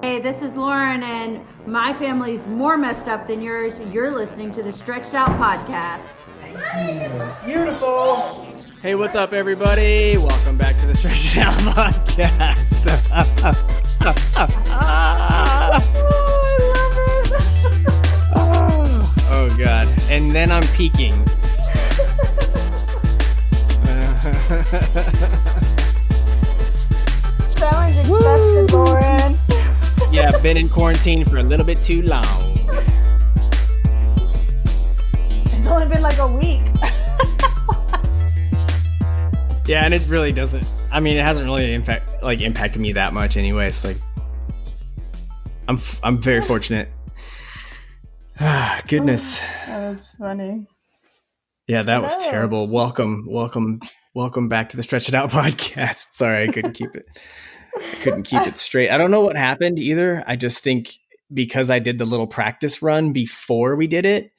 Hey, this is Lauren, and my family's more messed up than yours. You're listening to the Stretched Out Podcast. Beautiful. Hey, what's up, everybody? Welcome back to the Stretched Out Podcast. Oh, God. And then I'm peeking. Challenge accepted, Lauren. Yeah, been in quarantine for a little bit too long. It's only been like a week. Yeah, and it really doesn't. I mean, it hasn't really impacted me that much anyway. It's like I'm very fortunate. Ah, goodness. That was funny. Yeah, that was terrible. Welcome back to the Stretch It Out Podcast. Sorry, I couldn't keep it straight. I don't know what happened either. I just think because I did the little practice run before we did it,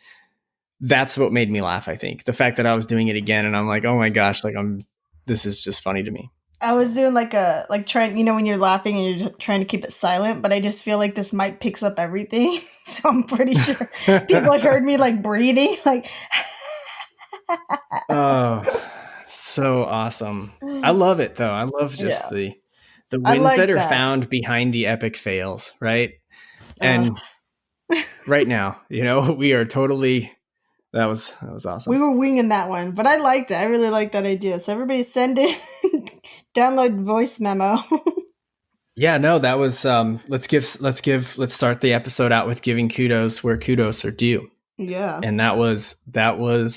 that's what made me laugh, I think. The fact that I was doing it again and I'm like, oh my gosh, this is just funny to me. I was doing trying, when you're laughing and you're just trying to keep it silent, but I just feel like this mic picks up everything. So I'm pretty sure people heard me breathing, Oh, so awesome. I love it though. I love just the wins that are found behind the epic fails, right? And right now, we are totally, that was awesome. We were winging that one, but I liked it. I really like that idea. So everybody send it, download voice memo. Yeah, no, that was, let's start the episode out with giving kudos where kudos are due. Yeah. And that was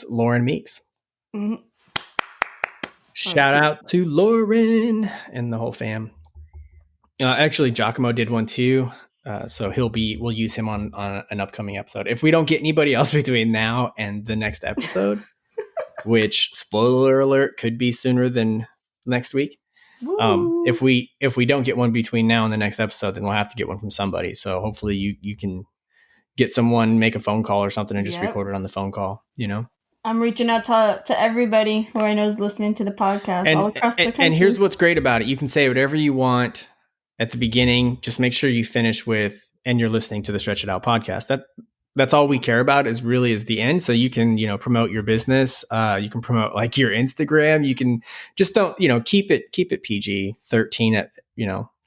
Lauren Meeks. Mm-hmm. Shout out to Lauren and the whole fam. Actually, Giacomo did one too. So we'll use him on an upcoming episode. If we don't get anybody else between now and the next episode, which, spoiler alert, could be sooner than next week. If we don't get one between now and the next episode, then we'll have to get one from somebody. So hopefully you can get someone, make a phone call or something and just record it on the phone call, I'm reaching out to everybody who I know is listening to the podcast all across the country. And here's what's great about it. You can say whatever you want at the beginning. Just make sure you finish with, and you're listening to the Stretch It Out Podcast. That's all we care about is the end. So you can, promote your business. You can promote your Instagram. You can just don't, keep it PG-13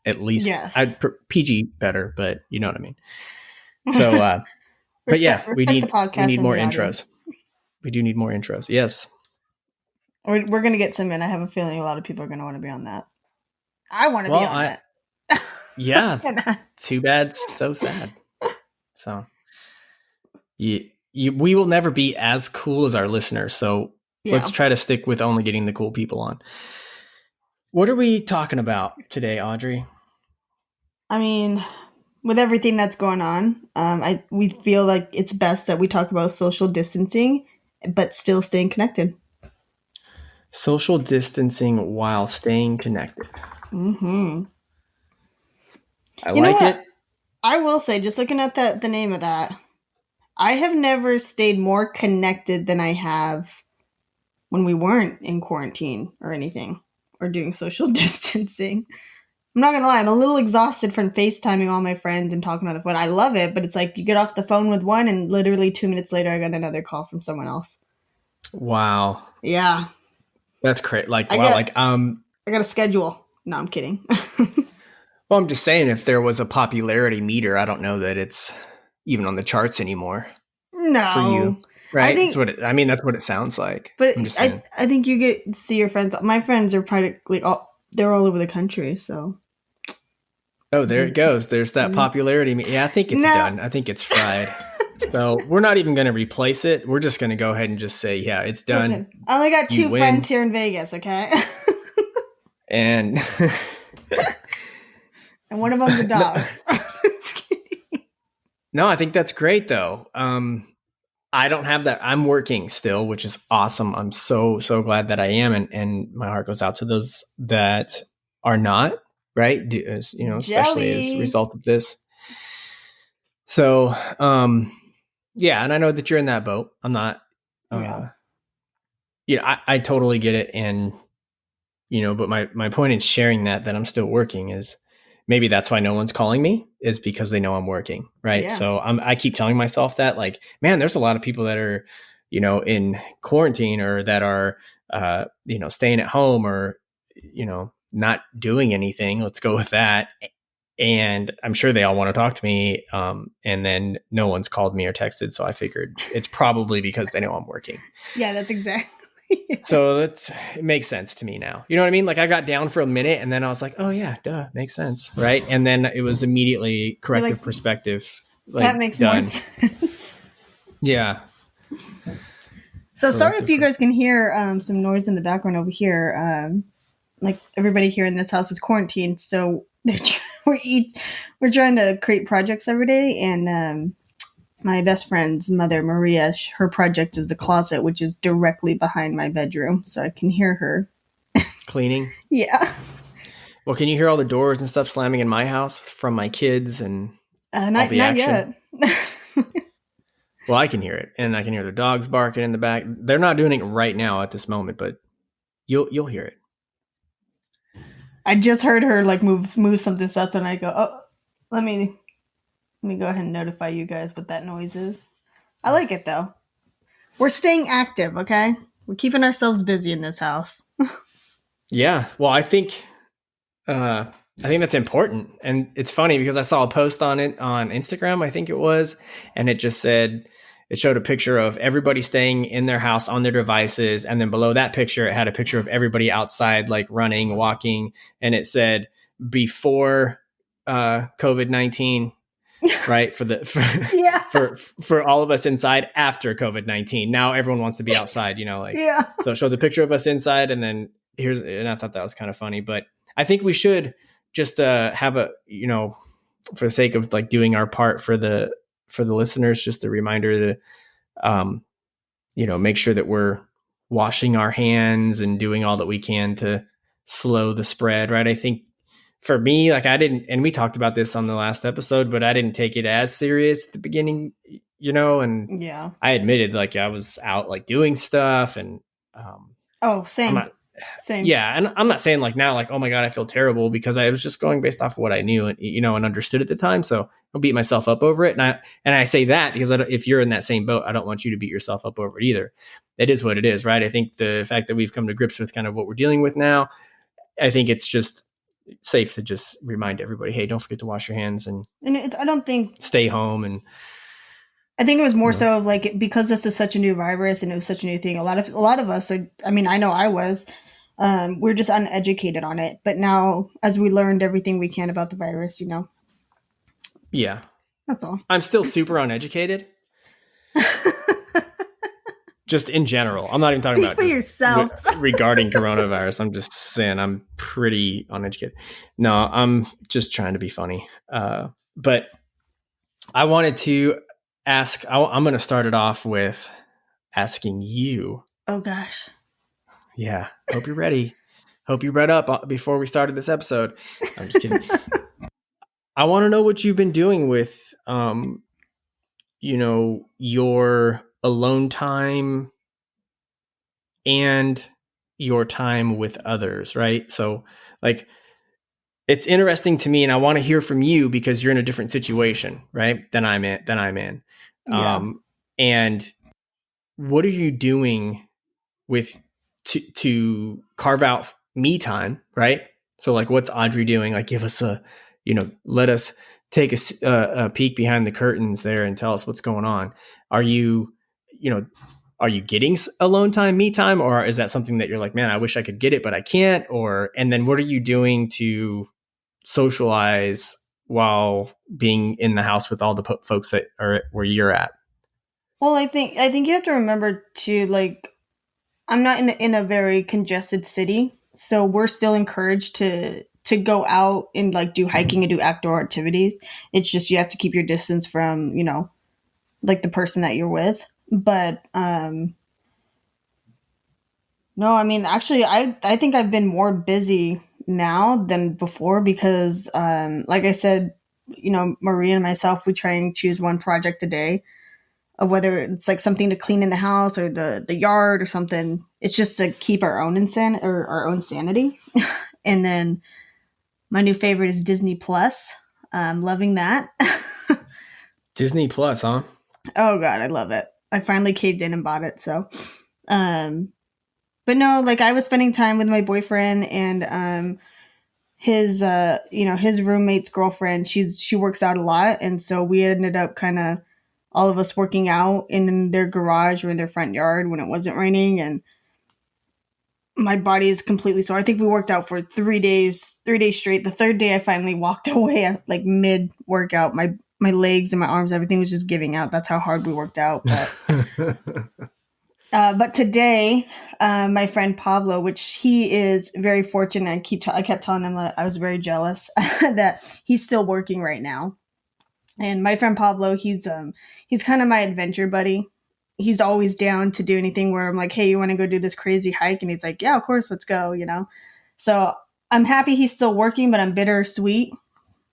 at least. Yes. PG better, but you know what I mean? So, but yeah, we need more intros. We do need more intros. Yes. We're going to get some in. I have a feeling a lot of people are going to want to be on that. I want to be on that. Yeah. Too bad. So sad. So we will never be as cool as our listeners. So let's try to stick with only getting the cool people on. What are we talking about today, Audrey? I mean, with everything that's going on, we feel like it's best that we talk about social distancing, but still staying connected. Social distancing while staying connected. Mm-hmm. I like it. I will say, just looking at the name of that, I have never stayed more connected than I have when we weren't in quarantine or anything, or doing social distancing. I'm not going to lie, I'm a little exhausted from FaceTiming all my friends and talking on the phone. I love it, but it's like you get off the phone with one and literally 2 minutes later, I got another call from someone else. Wow. Yeah. That's great. I got a schedule. No, I'm kidding. Well, I'm just saying, if there was a popularity meter, I don't know that it's even on the charts anymore. No. For you. Right? That's what it sounds like. But I think you get to see your friends. My friends are practically they're all over the country, so. Oh, there it goes. There's that popularity. Yeah, I think it's done. I think it's fried. So we're not even going to replace it. We're just going to go ahead and just say, yeah, it's done. Listen, I only got two friends here in Vegas, okay? And and one of them's a dog. No, I think that's great, though. I don't have that. I'm working still, which is awesome. I'm so glad that I am. And my heart goes out to those that are not, right? Especially as a result of this. So, yeah. And I know that you're in that boat. I'm not, I totally get it. And, but my point in sharing that I'm still working is maybe that's why no one's calling me, is because they know I'm working. Right. Yeah. So I keep telling myself that, like, man, there's a lot of people that are, in quarantine, or that are, staying at home, or, not doing anything. Let's go with that. And I'm sure they all want to talk to me. And then no one's called me or texted. So I figured it's probably because they know I'm working. Yeah, that's exactly. So it makes sense to me now. You know what I mean? Like, I got down for a minute and then I was like, oh yeah, duh, makes sense. Right. And then it was immediately corrective perspective. Like, that makes done. more sense. Yeah. So sorry if you guys can hear some noise in the background over here. Like, everybody here in this house is quarantined, so we're trying to create projects every day. And my best friend's mother, Maria, her project is the closet, which is directly behind my bedroom, so I can hear her cleaning. Yeah. Well, can you hear all the doors and stuff slamming in my house from my kids and all the action? Yet. Well, I can hear it, and I can hear the dogs barking in the back. They're not doing it right now at this moment, but you'll hear it. I just heard her like move something else, and I go, oh, let me go ahead and notify you guys what that noise is. I like it though. We're staying active, okay? We're keeping ourselves busy in this house. Yeah. Well, I think that's important. And it's funny because I saw a post on it on Instagram, I think it was, and it just said, it showed a picture of everybody staying in their house on their devices. And then below that picture, it had a picture of everybody outside, like running, walking. And it said, before COVID-19, right? For all of us inside, after COVID-19. Now everyone wants to be outside, Yeah. So it showed the picture of us inside, and then and I thought that was kind of funny, but I think we should just have a, for the sake of like doing our part for the listeners, just a reminder to, make sure that we're washing our hands and doing all that we can to slow the spread. Right. I think for me, like, I didn't, and we talked about this on the last episode, but I didn't take it as serious at the beginning, and yeah, I admitted, like, I was out like doing stuff, and, same. Yeah. And I'm not saying like now, like, oh my God, I feel terrible, because I was just going based off of what I knew and, and understood at the time. So I'll beat myself up over it. And I say that because if you're in that same boat, I don't want you to beat yourself up over it either. It is what it is, right? I think the fact that we've come to grips with kind of what we're dealing with now, I think it's just safe to just remind everybody, hey, don't forget to wash your hands and I don't think stay home. And I think it was more so of like, because this is such a new virus and it was such a new thing. A lot of us are, I mean, I know I was, we're just uneducated on it. But now, as we learned everything we can about the virus, yeah, that's all. I'm still super uneducated. Just in general. I'm not even talking about for yourself regarding coronavirus. I'm just saying I'm pretty uneducated. No, I'm just trying to be funny. But I wanted to ask, I'm going to start it off with asking you. Oh gosh. Yeah. Hope you're ready. Hope you read up before we started this episode. I'm just kidding. I want to know what you've been doing with, your alone time and your time with others, right? So, like, it's interesting to me, and I want to hear from you because you're in a different situation, right? Than I'm in. Yeah. And what are you doing with to carve out me time, right? So, like, what's Audrey doing? Like, give us let us take a peek behind the curtains there and tell us what's going on. Are you getting alone time, me time, or is that something that you're like, man, I wish I could get it, but I can't? And then what are you doing to socialize while being in the house with all the folks that are where you're at? Well, I think you have to remember to, like, I'm not in a very congested city, so we're still encouraged to go out and like do hiking and do outdoor activities. It's just you have to keep your distance from, like the person that you're with. But no, I mean, actually, I think I've been more busy now than before because, like I said, Maria and myself, we try and choose one project a day, of whether it's like something to clean in the house or the yard or something. It's just to keep our own sanity. And then My new favorite is Disney Plus. I'm loving that. Disney Plus, huh? Oh God, I love it. I finally caved in and bought it. So, but no, like I was spending time with my boyfriend and his his roommate's girlfriend. She works out a lot, and so we ended up kind of all of us working out in their garage or in their front yard when it wasn't raining, and my body is completely sore. I think we worked out for 3 days straight. The third day I finally walked away like mid workout. My legs and my arms, everything was just giving out. That's how hard we worked out. But today, my friend Pablo, which he is very fortunate. I kept telling him that I was very jealous that he's still working right now. And my friend Pablo, he's kind of my adventure buddy. He's always down to do anything where I'm like, hey, you want to go do this crazy hike? And he's like, yeah, of course, let's go, So I'm happy he's still working, but I'm bittersweet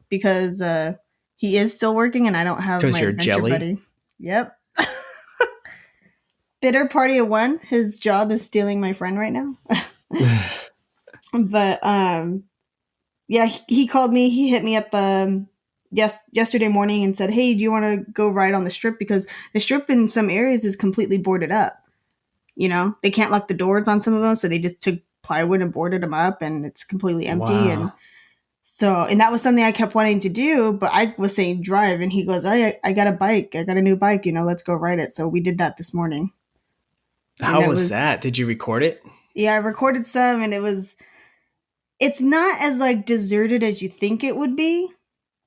because he is still working and I don't have my you're adventure jelly? buddy. Yep. Bitter party of one. His job is stealing my friend right now. But yeah, he called me. He hit me up yesterday morning and said, hey, do you want to go ride on the strip? Because the strip in some areas is completely boarded up. They can't lock the doors on some of them, so they just took plywood and boarded them up, and it's completely empty. Wow. And that was something I kept wanting to do, but I was saying drive, and he goes, I got a bike. I got a new bike, let's go ride it. So we did that this morning. How was that? Did you record it? Yeah, I recorded some, and it's not as like deserted as you think it would be,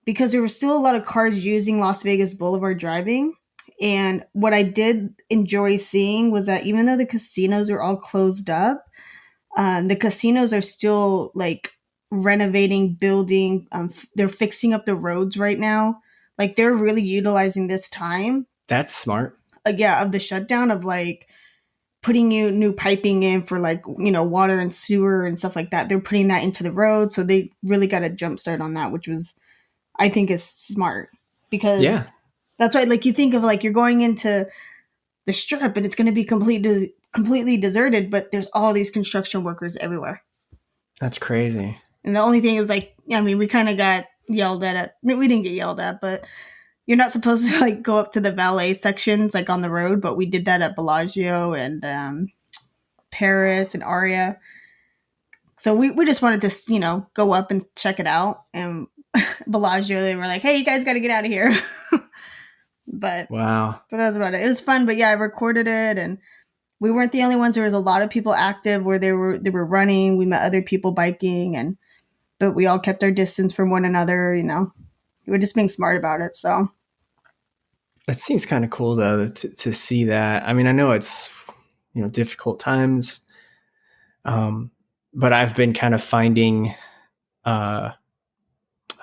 because there were still a lot of cars using Las Vegas Boulevard driving. And what I did enjoy seeing was that even though the casinos are all closed up, the casinos are still like renovating, building. They're fixing up the roads right now. Like they're really utilizing this time. That's smart. Of the shutdown, of like putting new piping in for like, water and sewer and stuff like that. They're putting that into the road. So they really got a jump start on that, which was, I think, is smart, because that's right. Like you think of like you're going into the strip and it's going to be completely deserted, but there's all these construction workers everywhere. That's crazy. And the only thing is like, we kind of got yelled at. We didn't get yelled at, but you're not supposed to like go up to the valet sections like on the road, but we did that at Bellagio and Paris and Aria. So we just wanted to, go up and check it out. And Bellagio, they were like, hey, you guys got to get out of here. But wow. But that was about it. It was fun, but yeah, I recorded it, and we weren't the only ones. There was a lot of people active where they were running. We met other people biking, but we all kept our distance from one another. We were just being smart about it. So that seems kind of cool though to see that. I mean, I know it's difficult times, but I've been kind of finding, I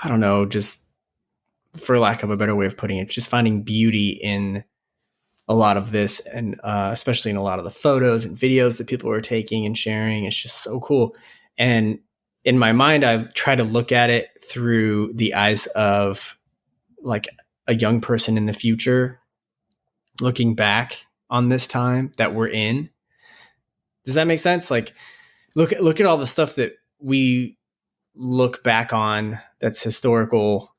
don't know, just for lack of a better way of putting it, just finding beauty in a lot of this, and especially in a lot of the photos and videos that people are taking and sharing. It's just so cool. And in my mind, I've tried to look at it through the eyes of like a young person in the future, looking back on this time that we're in. Does that make sense? Like, look at all the stuff that we look back on that's historical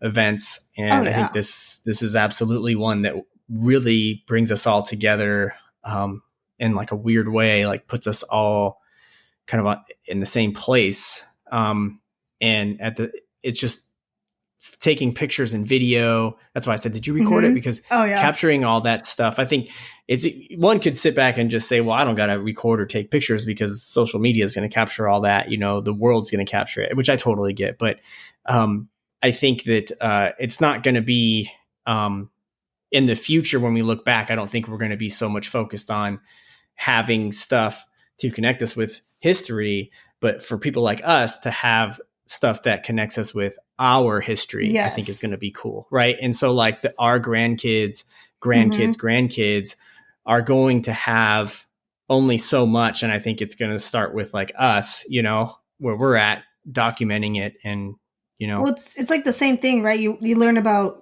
events, and I think this is absolutely one that really brings us all together in like a weird way, like puts us all kind of in the same place, and it's just taking pictures and video. That's why I said, did you record it? Because capturing all that stuff, I think one could sit back and just say, well, I don't got to record or take pictures because social media is going to capture all that. The world's going to capture it, which I totally get. But I think that it's not going to be in the future when we look back. I don't think we're going to be so much focused on having stuff to connect us with history, but for people like us to have stuff that connects us with our history, I think is going to be cool. Right. And so like our grandkids are going to have only so much. And I think it's going to start with like us, where we're at, documenting it. And, well, it's like the same thing, right? You learn about,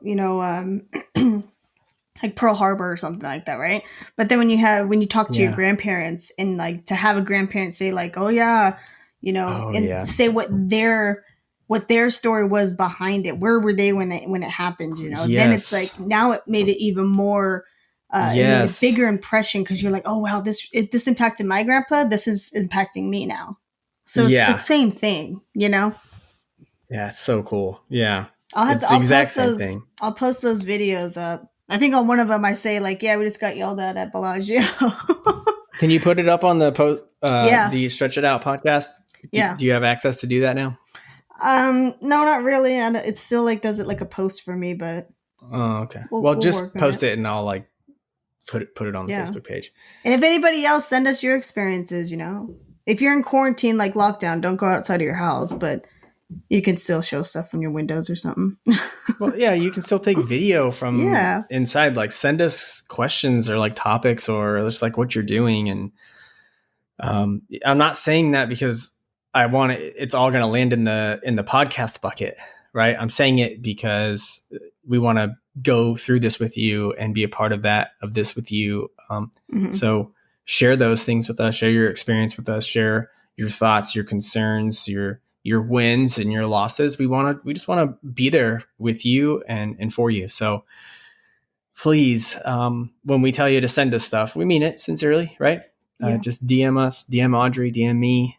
like Pearl Harbor or something like that, right? But then when you talk to your grandparents, and like to have a grandparent say like, oh yeah, say what their what their story was behind it. Where were they when it happened? You know, then it's Yes. like now it made it even more. It made a bigger impression because you're like, oh wow, this impacted my grandpa. This is impacting me now. So it's the same thing, you know. Yeah, it's so cool. Yeah, I'll exact same thing. I'll post those videos up. I think on one of them I say like, yeah, we just got yelled at Bellagio. Can you put it up on the the Stretch It Out podcast? Do you have access to do that now? No, not really. And it still like does it like a post for me, but okay. We'll just post it and I'll like put it on the Facebook page. And if anybody else, send us your experiences. You know, if you're in quarantine like lockdown, don't go outside of your house, but you can still show stuff from your windows or something. Well, yeah, you can still take video from inside. Like send us questions or like topics or just like what you're doing. And I'm not saying that because I want it's all going to land in the podcast bucket, right? I'm saying it because we want to go through this with you and be a part of this with you. So share those things with us, share your experience with us, share your thoughts, your concerns, your wins and your losses. We just want to be there with you and for you. So please, when we tell you to send us stuff, we mean it sincerely, right? Just DM us, DM Audrey, DM me.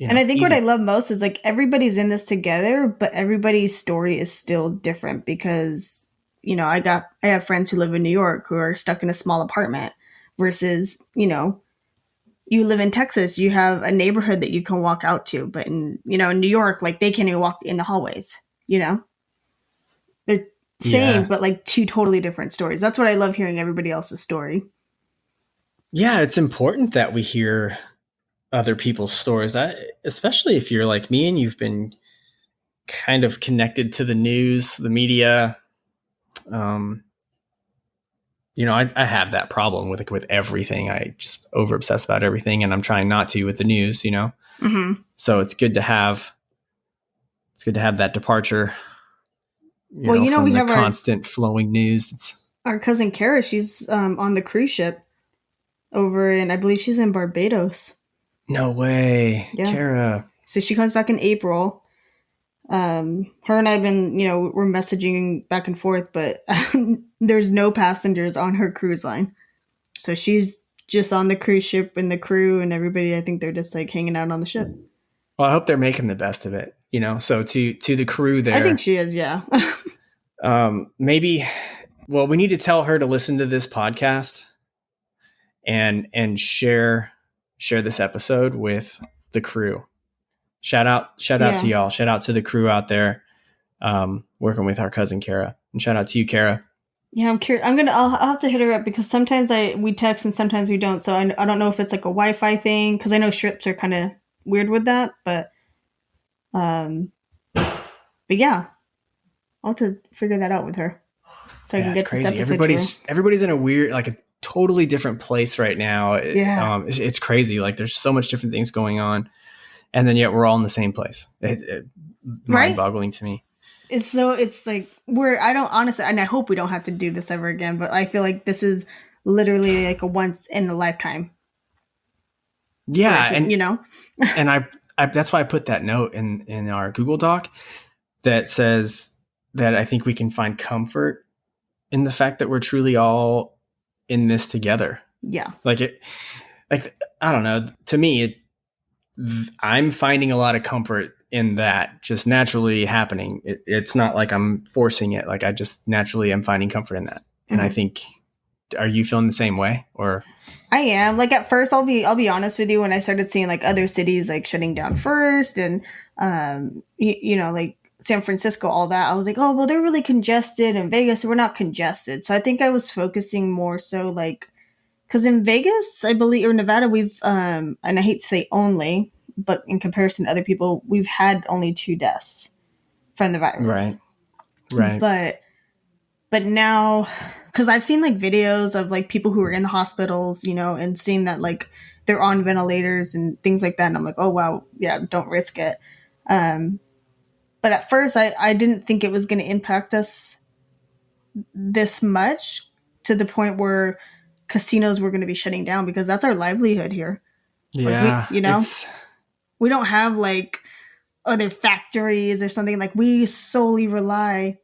And I think what I love most is like everybody's in this together, but everybody's story is still different because, you know, I have friends who live in New York who are stuck in a small apartment versus, you know, you live in Texas, you have a neighborhood that you can walk out to, but in New York, like they can't even walk in the hallways, you know? They're same, but like two totally different stories. That's what I love hearing everybody else's story. Yeah, it's important that we hear other people's stories, especially if you're like me and you've been kind of connected to the news, the media. You know, I have that problem with everything. I just over obsess about everything, and I'm trying not to with the news, you know? So it's good to have that departure. You know, from we the have constant flowing news. Our cousin Kara, she's on the cruise ship over in, I believe she's in Barbados. No way. Yeah. Kara. So she comes back in April. Her and I've been, you know, we're messaging back and forth, but there's no passengers on her cruise line. So she's just on the cruise ship and the crew and everybody, I think they're just like hanging out on the ship. Well, I hope they're making the best of it, you know? So to the crew there. I think she is, yeah. Maybe, well, we need to tell her to listen to this podcast and share this episode with the crew. Shout out to y'all. Shout out to the crew out there working with our cousin Kara. And shout out to you, Kara. Yeah, I'm curious. I'll have to hit her up because sometimes we text and sometimes we don't. So I don't know if it's like a Wi-Fi thing because I know ships are kind of weird with that. But yeah, I'll have to figure that out with her so I can get crazy. This episode. Everybody's in a weird, like a totally different place right now. It's crazy. Like there's so much different things going on. And then yet we're all in the same place. It's mind-boggling to me. It's like I don't honestly, and I hope we don't have to do this ever again, but I feel like this is literally like a once in a lifetime. Yeah. And you know, and I that's why I put that note in our Google Doc that says that I think we can find comfort in the fact that we're truly all in this together. Yeah. I don't know. To me, I'm finding a lot of comfort in that just naturally happening. It's not like I'm forcing it. Like I just naturally am finding comfort in that. And I think, are you feeling the same way? Or I am. Like at first, I'll be honest with you. When I started seeing like other cities like shutting down first, and you know, like San Francisco, all that, I was like, oh well, they're really congested. In Vegas, we're not congested. So I think I was focusing more so like. Because in Vegas, I believe, or Nevada, we've, and I hate to say only, but in comparison to other people, we've had only 2 deaths from the virus. Right. But now, because I've seen like videos of like people who are in the hospitals, you know, and seeing that like they're on ventilators and things like that. And I'm like, oh, wow, yeah, don't risk it. But at first, I didn't think it was going to impact us this much to the point where casinos were going to be shutting down because that's our livelihood here. Yeah. Like we don't have like other factories or something. Like, we solely rely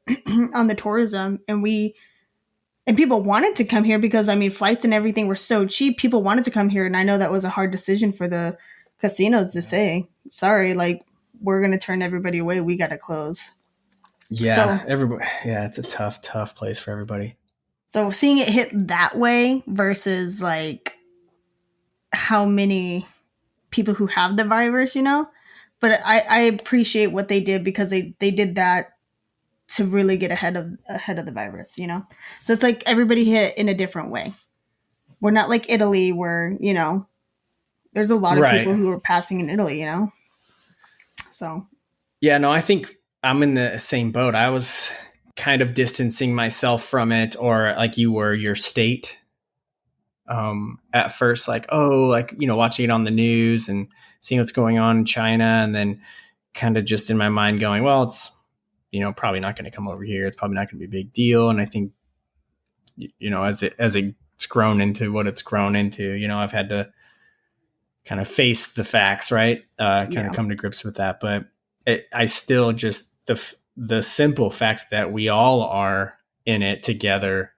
on the tourism, and people wanted to come here because, I mean, flights and everything were so cheap. People wanted to come here, and I know that was a hard decision for the casinos to say, sorry, like, we're going to turn everybody away. We got to close. Yeah, everybody. Yeah, it's a tough place for everybody. So seeing it hit that way versus like how many people who have the virus, you know, but I appreciate what they did, because they did that to really get ahead of the virus, you know. So it's like everybody hit in a different way. We're not like Italy, where, you know, there's a lot of people who are passing in Italy, you know. So yeah, no, I think I'm in the same boat. I was kind of distancing myself from it, or like you were, your state. At first, like, you know, watching it on the news and seeing what's going on in China, and then kind of just in my mind going, well, it's, you know, probably not going to come over here. It's probably not going to be a big deal. And I think, you know, as it's grown into what it's grown into, you know, I've had to kind of face the facts, right? Kind of come to grips with that. But I still just, the simple fact that we all are in it together,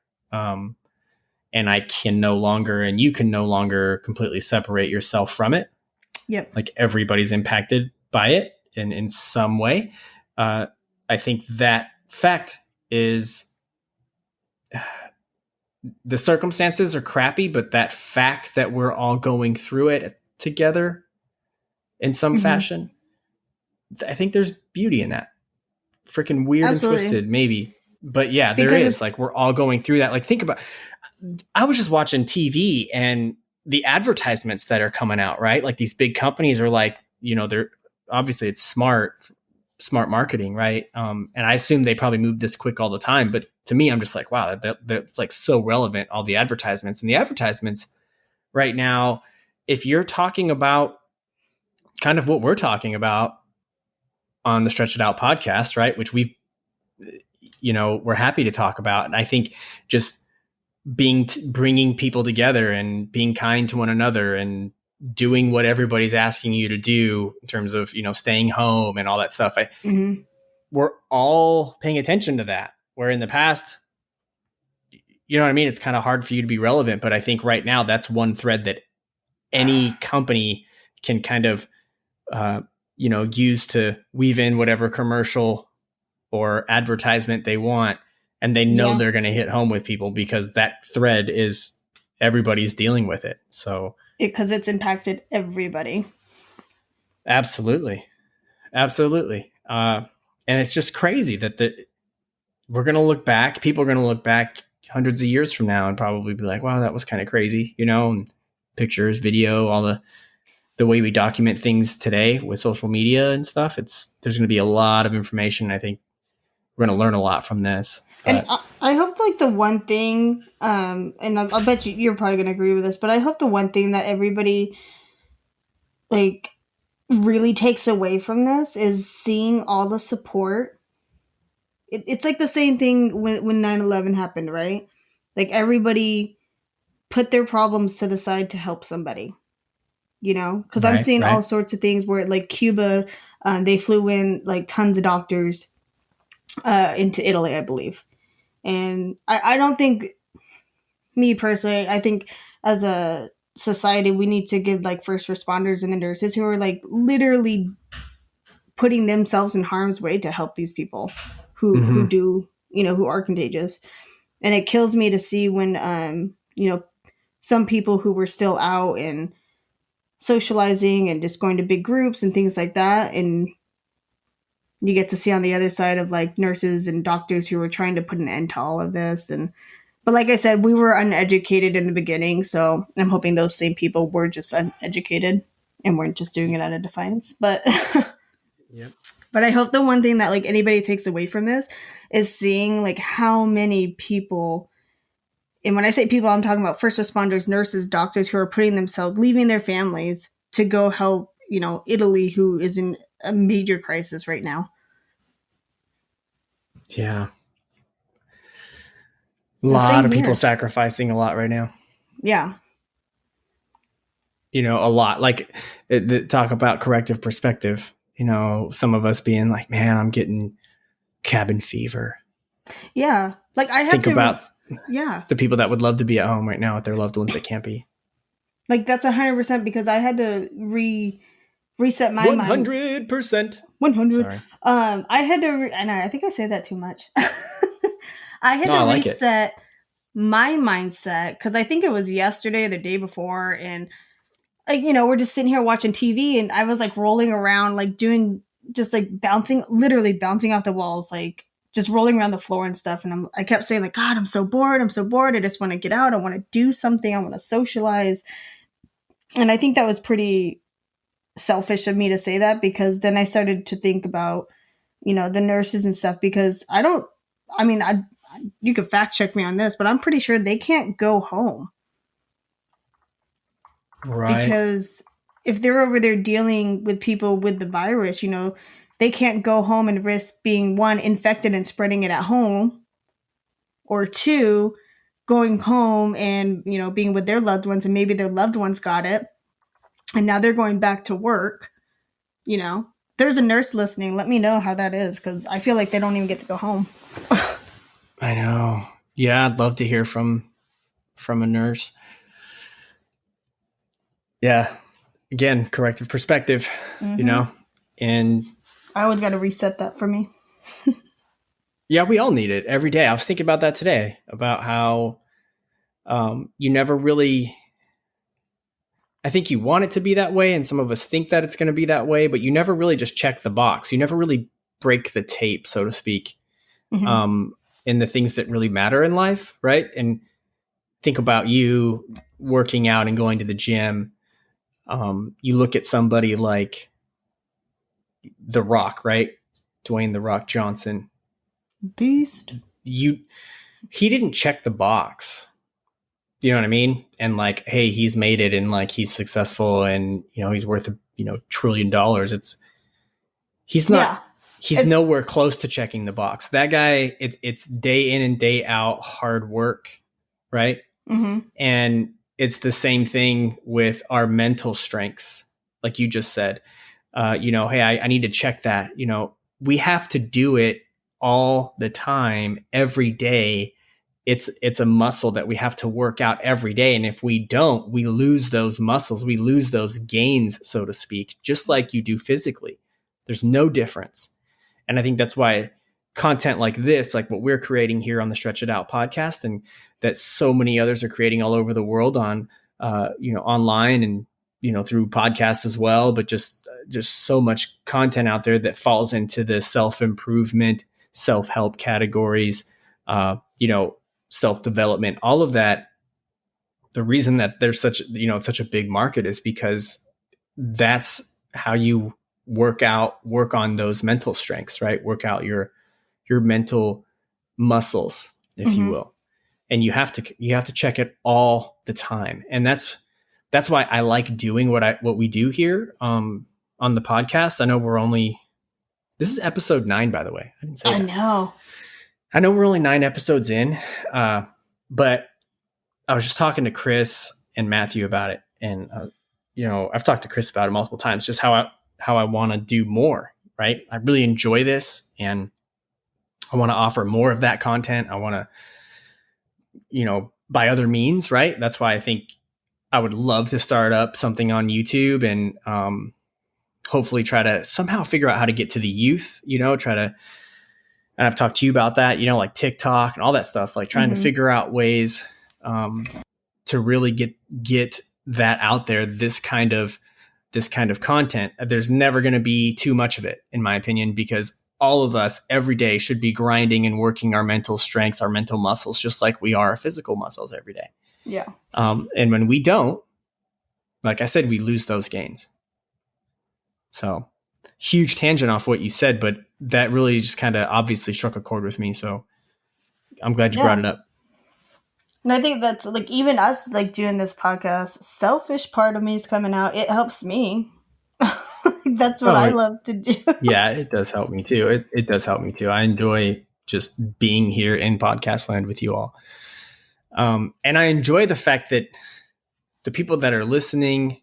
and I can no longer, and you can no longer completely separate yourself from it. Yep. Like, everybody's impacted by it in some way. I think that fact is, the circumstances are crappy, but that fact that we're all going through it together in some fashion, I think there's beauty in that. Freaking weird and twisted, maybe. But yeah, there is. Like, we're all going through that. Like, think about, I was just watching TV and the advertisements that are coming out, right? Like, these big companies are like, you know, they're obviously, it's smart marketing, right? And I assume they probably move this quick all the time, but to me, I'm just like, wow, that's like so relevant, all the advertisements. And the advertisements right now, if you're talking about kind of what we're talking about on the Stretch It Out podcast, right? Which we're happy to talk about. And I think just bringing people together and being kind to one another and doing what everybody's asking you to do in terms of, you know, staying home and all that stuff. We're all paying attention to that, where in the past, you know what I mean? It's kind of hard for you to be relevant, but I think right now that's one thread that any company can kind of, use to weave in whatever commercial or advertisement they want. And they know they're going to hit home with people, because that thread is, everybody's dealing with it. So, because it's impacted everybody. Absolutely. And it's just crazy that we're going to look back. People are going to look back hundreds of years from now and probably be like, wow, that was kind of crazy, you know, and pictures, video, all the way we document things today with social media and stuff. There's going to be a lot of information. I think we're going to learn a lot from this. And I hope, like, the one thing, and I'll bet you're probably going to agree with this, but I hope the one thing that everybody, like, really takes away from this is seeing all the support. It's like the same thing when 9/11 happened, right? Like, everybody put their problems to the side to help somebody, you know? Because I'm seeing all sorts of things where, like, Cuba, they flew in, like, tons of doctors into Italy, I believe. And I don't think, me personally, I think as a society, we need to give, like, first responders and the nurses who are, like, literally putting themselves in harm's way to help these people who do, you know, who are contagious. And it kills me to see when, some people who were still out and socializing and just going to big groups and things like that. And you get to see on the other side of, like, nurses and doctors who were trying to put an end to all of this. But like I said, we were uneducated in the beginning. So I'm hoping those same people were just uneducated and weren't just doing it out of defiance. But, but I hope the one thing that, like, anybody takes away from this is seeing, like, how many people, and when I say people, I'm talking about first responders, nurses, doctors, who are putting themselves, leaving their families to go help, you know, Italy, who is in a major crisis right now. Yeah. A lot of people sacrificing a lot right now. Yeah. You know, a lot. Like, talk about corrective perspective. some of us being like, man, I'm getting cabin fever. Yeah. Like I have Think to about yeah. the people that would love to be at home right now with their loved ones that can't be. Like that's 100% because I had to reset my mind. 100%. 100. Sorry. I had to, and I think I say that too much. I had to I like it. reset my mindset because I think it was yesterday, or the day before, and like we're just sitting here watching TV, and I was like rolling around, like doing just like literally bouncing off the walls, like just rolling around the floor and stuff. And I kept saying like, God, I'm so bored. I'm so bored. I just want to get out. I want to do something. I want to socialize. And I think that was pretty selfish of me to say that because then I started to think about, the nurses and stuff because you could fact check me on this, but I'm pretty sure they can't go home. Right. Because if they're over there dealing with people with the virus, they can't go home and risk being one, infected and spreading it at home, or two, going home and, being with their loved ones and maybe their loved ones got it. And now they're going back to work. There's a nurse listening. Let me know how that is because I feel like they don't even get to go home. I know. Yeah, I'd love to hear from a nurse. Yeah. Again, corrective perspective, and I always got to reset that for me. Yeah, we all need it every day. I was thinking about that today, about how you never really, I think you want it to be that way, and some of us think that it's going to be that way, but you never really just check the box. You never really break the tape, so to speak, in the things that really matter in life, right? And think about you working out and going to the gym. You look at somebody like The Rock, right? Dwayne The Rock Johnson. Beast. He didn't check the box. You know what I mean? And like, hey, he's made it and like he's successful and he's worth $1 trillion. He's nowhere close to checking the box. That guy, it's day in and day out hard work, right? Mm-hmm. And it's the same thing with our mental strengths, like you just said. Hey, I need to check that. We have to do it all the time, every day. It's a muscle that we have to work out every day. And if we don't, we lose those muscles. We lose those gains, so to speak, just like you do physically. There's no difference. And I think that's why content like this, like what we're creating here on the Stretch It Out podcast, and that so many others are creating all over the world on, online and, through podcasts as well, but just so much content out there that falls into the self-improvement, self-help categories, self-development, all of that. The reason that there's such a big market is because that's how you work on those mental strengths, right? Work out your mental muscles, if you will. And you have to check it all the time. And that's why I like doing what we do here on the podcast. I know this is episode 9, by the way. I didn't say that. I know we're only 9 episodes in, but I was just talking to Chris and Matthew about it. And, I've talked to Chris about it multiple times, just how I want to do more, right? I really enjoy this and I want to offer more of that content. I want to, by other means, right? That's why I think I would love to start up something on YouTube and hopefully try to somehow figure out how to get to the youth, and I've talked to you about that, like TikTok and all that stuff, like trying to figure out ways to really get that out there, this kind of content. There's never going to be too much of it, in my opinion, because all of us every day should be grinding and working our mental strengths, our mental muscles, just like we are our physical muscles every day. Yeah. And when we don't, like I said, we lose those gains. So huge tangent off what you said, but that really just kind of obviously struck a chord with me. So I'm glad you brought it up. And I think that's like, even us like doing this podcast, selfish part of me is coming out. It helps me. That's what I love to do. Yeah, it does help me too. It does help me too. I enjoy just being here in Podcastland with you all. And I enjoy the fact that the people that are listening,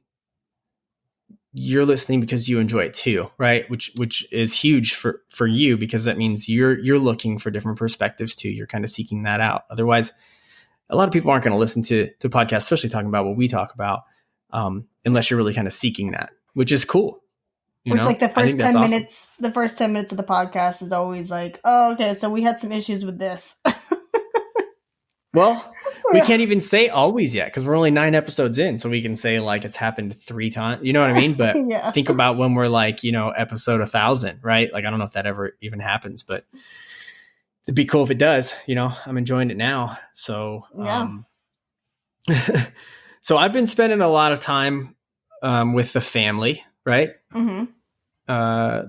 you're listening because you enjoy it too, right? Which is huge for you, because that means you're looking for different perspectives too. You're kind of seeking that out. Otherwise, a lot of people aren't going to listen to podcasts, especially talking about what we talk about, unless you're really kind of seeking that, which is cool. Which, like, the first 10 minutes, the first 10 minutes of the podcast is always like, oh, okay, so we had some issues with this. Well, we can't even say always yet, because we're only 9 episodes in, so we can say like it's happened 3 times. You know what I mean? But Yeah. Think about when we're like, episode 1,000, right? Like, I don't know if that ever even happens, but it'd be cool if it does. I'm enjoying it now. So, so I've been spending a lot of time with the family, right? Mm-hmm.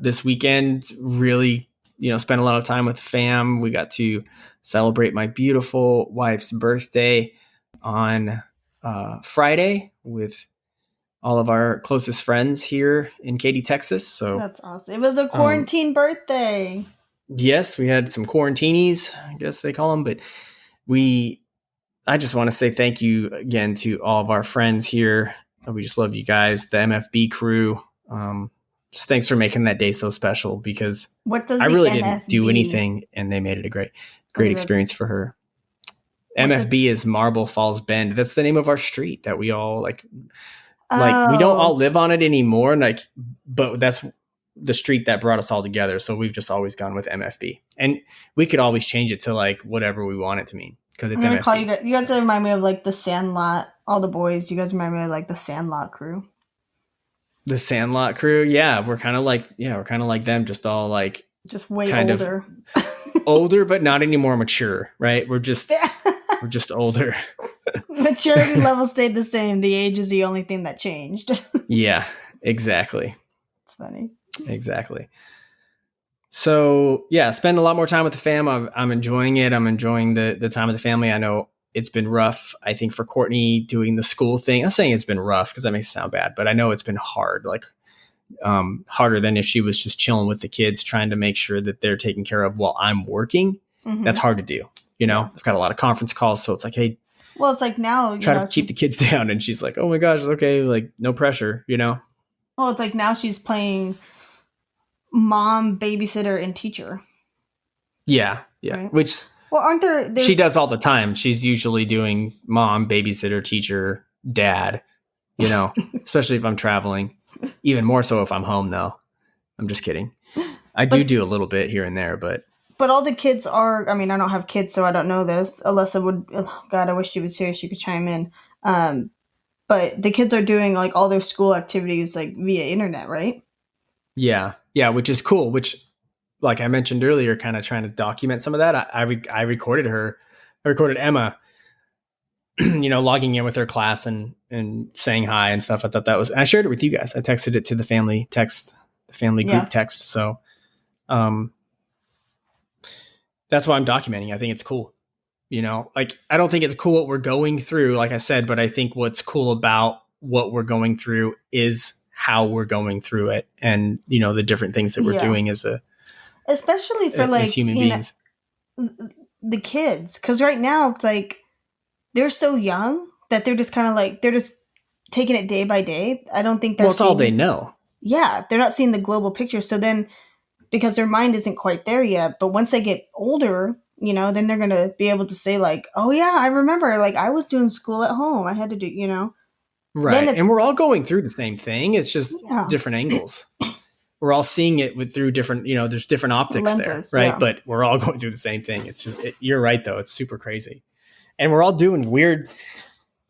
This weekend, really, spent a lot of time with the fam. We got to celebrate my beautiful wife's birthday on Friday with all of our closest friends here in Katy, Texas. So that's awesome. It was a quarantine birthday. Yes, we had some quarantinis, I guess they call them, but I just want to say thank you again to all of our friends here. We just love you guys, the MFB crew. Just thanks for making that day so special, because I really didn't do anything and they made it a great experience for her. MFB is Marble Falls Bend. That's the name of our street that we all like we don't all live on it anymore. But that's the street that brought us all together. So we've just always gone with MFB, and we could always change it to like whatever we want it to mean, because it's MFB. Call you guys remind me of like the Sandlot, all the boys. You guys remind me of like the Sandlot crew. The Sandlot crew, yeah, we're kind of like them, just all like just way older, older, but not any more mature, right? We're just older. Maturity level stayed the same. The age is the only thing that changed. Yeah, exactly. It's funny. Exactly. So yeah, spend a lot more time with the fam. I'm enjoying it. I'm enjoying the time with the family. I know it's been rough, I think, for Courtney doing the school thing. I'm saying it's been rough because that makes it sound bad, but I know it's been hard, like harder than if she was just chilling with the kids, trying to make sure that they're taken care of while I'm working. Mm-hmm. That's hard to do. I've got a lot of conference calls, so it's like, hey, well, it's like now, try to keep the kids down. And she's like, oh my gosh, okay. Like, no pressure, Well, it's like now she's playing mom, babysitter, and teacher. Yeah. Yeah. Right? Which, well, aren't there? She does all the time. She's usually doing mom, babysitter, teacher, dad, especially if I'm traveling. Even more so if I'm home, though. I'm just kidding. I do a little bit here and there, but all the kids are. I mean, I don't have kids, so I don't know this. Alyssa would. Oh God, I wish she was here. She could chime in. But the kids are doing like all their school activities like via internet, right? Yeah, which is cool. Which, like I mentioned earlier, kind of trying to document some of that. I recorded her. I recorded Emma, logging in with her class and saying hi and stuff. I thought that was. I shared it with you guys. I texted it to the family group text. So, that's why I'm documenting. I think it's cool. Like, I don't think it's cool what we're going through, like I said, but I think what's cool about what we're going through is how we're going through it, and the different things that we're doing especially for like human beings, the kids, because right now it's like they're so young that they're just kind of like they're just taking it day by day. I don't think they're. Well, it's all they know. Yeah, they're not seeing the global picture. So then, because their mind isn't quite there yet, but once they get older, then they're gonna be able to say like, "Oh yeah, I remember. Like I was doing school at home. I had to do, Right, and we're all going through the same thing. It's just different angles. We're all seeing it through different, there's different optics lenses, there, right? Yeah. But we're all going through the same thing. It's just, you're right though. It's super crazy. And we're all doing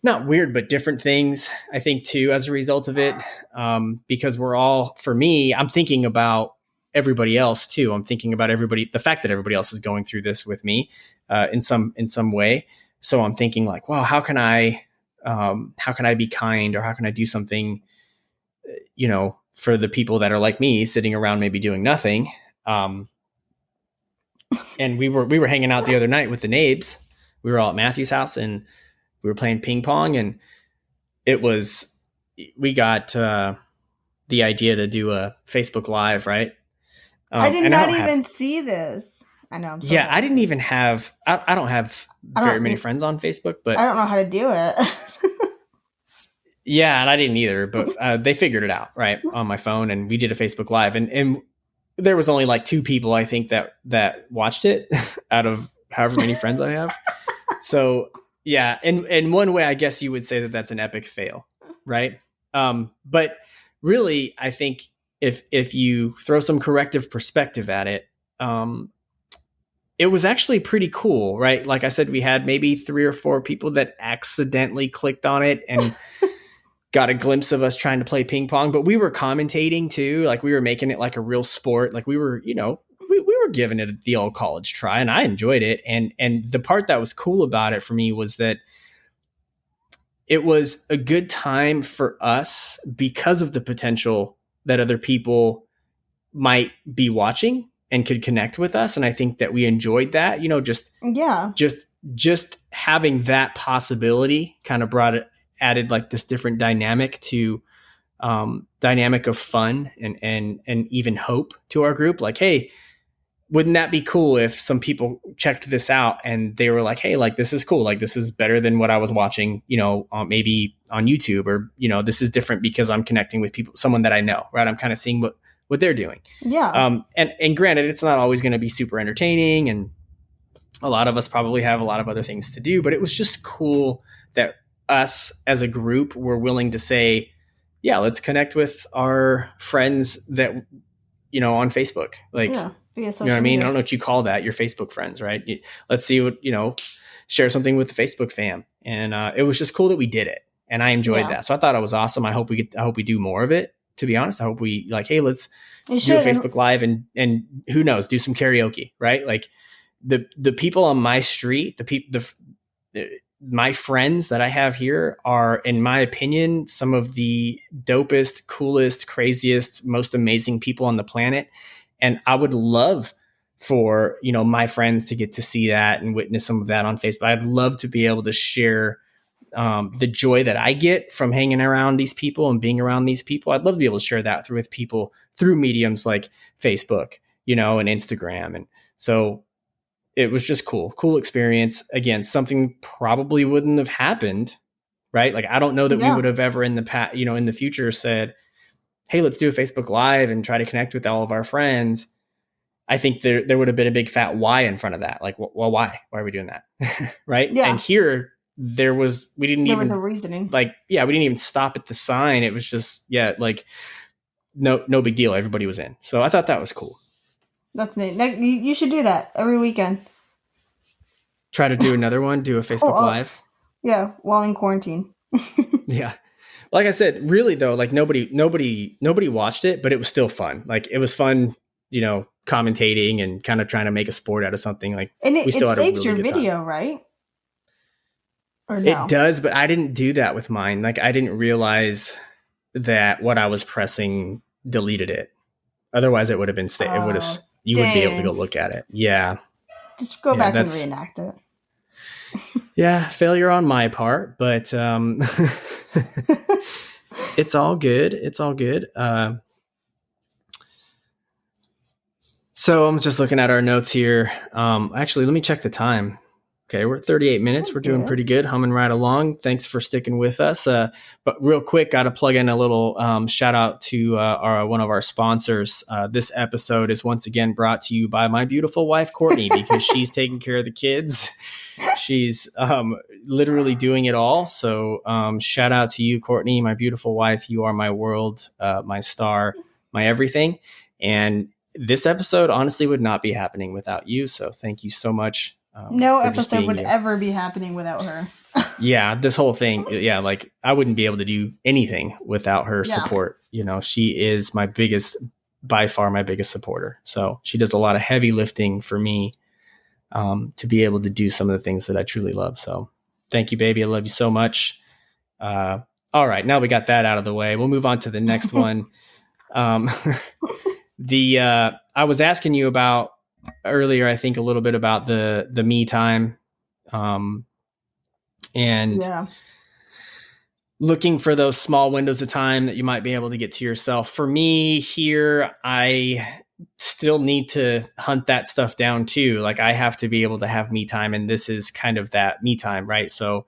not weird, but different things, I think too, as a result of it. Because we're all, for me, I'm thinking about everybody else too. I'm thinking about the fact that everybody else is going through this with me, in some way. So I'm thinking like, wow, how can I be kind, or how can I do something, for the people that are like me, sitting around maybe doing nothing. And we were hanging out the other night with the Nabes. We were all at Matthew's house and we were playing ping pong, and we got the idea to do a Facebook Live, right? I did not even see this. I know. I didn't even have. I don't have very many friends on Facebook, but I don't know how to do it. Yeah, and I didn't either, but they figured it out right on my phone, and we did a Facebook Live, and there was only like 2 people I think that watched it out of however many friends I have. So yeah, in one way, I guess you would say that that's an epic fail, right? But really, I think if you throw some corrective perspective at it, it was actually pretty cool, right? Like I said, we had maybe 3 or 4 people that accidentally clicked on it and got a glimpse of us trying to play ping pong, but we were commentating too. Like we were making it like a real sport. Like we were, we were giving it the old college try, and I enjoyed it. And the part that was cool about it for me was that it was a good time for us because of the potential that other people might be watching and could connect with us. And I think that we enjoyed that, just having that possibility kind of added like this different dynamic to dynamic of fun and even hope to our group. Like, hey, wouldn't that be cool if some people checked this out and they were like, hey, like, this is cool. Like, this is better than what I was watching, maybe on YouTube, or, this is different because I'm connecting with someone that I know, right? I'm kind of seeing what they're doing. Yeah. And granted, it's not always going to be super entertaining, and a lot of us probably have a lot of other things to do, but it was just cool that us as a group were willing to say, yeah, let's connect with our friends that, on Facebook. Like, you know what I mean? I don't know what you call that. Your Facebook friends, right? Let's see what, share something with the Facebook fam. And it was just cool that we did it. And I enjoyed that. So I thought it was awesome. I hope we do more of it, to be honest. I hope we hey, let's do a Facebook Live and who knows, do some karaoke, right? Like the people on my street, my friends that I have here are, in my opinion, some of the dopest, coolest, craziest, most amazing people on the planet. And I would love for, my friends to get to see that and witness some of that on Facebook. I'd love to be able to share the joy that I get from hanging around these people and being around these people. I'd love to be able to share that with people through mediums like Facebook, and Instagram. And so it was just cool experience. Again, something probably wouldn't have happened, right? Like, I don't know that we would have ever in the past, in the future said, hey, let's do a Facebook Live and try to connect with all of our friends. I think there would have been a big fat why in front of that. Like, well, why? Why are we doing that? Right? Yeah. And here we didn't even, no reasoning. we didn't even stop at the sign. It was just, no big deal. Everybody was in. So I thought that was cool. That's neat. You should do that every weekend. Try to do another one, do a Facebook Live. Yeah, while in quarantine. Yeah. Like I said, really though, like nobody watched it, but it was still fun. Like, it was fun, commentating and kind of trying to make a sport out of something. Like, and it still had a saves really your good video, time. Right? Or no? It does, but I didn't do that with mine. Like, I didn't realize that what I was pressing deleted it. Otherwise, it would have been you would be able to go look at it. Yeah. Just go back and reenact it. Yeah, failure on my part, but it's all good. It's all good. So I'm just looking at our notes here. Actually, let me check the time. Okay, we're at 38 minutes. We're doing pretty good, humming right along. Thanks for sticking with us. But real quick, got to plug in a little shout out to one of our sponsors. This episode is once again brought to you by my beautiful wife, Courtney, because she's taking care of the kids. She's literally doing it all. So shout out to you, Courtney, my beautiful wife. You are my world, my star, my everything. And this episode honestly would not be happening without you. So thank you so much. No episode would ever be happening without her. Yeah, this whole thing. Yeah, like I wouldn't be able to do anything without her support. She is by far my biggest supporter. So she does a lot of heavy lifting for me to be able to do some of the things that I truly love. So thank you, baby. I love you so much. All right, now we got that out of the way. We'll move on to the next one. I was asking you about earlier, I think a little bit about the me time, and looking for those small windows of time that you might be able to get to yourself. For me here, I still need to hunt that stuff down too. Like, I have to be able to have me time, and this is kind of that me time, right? So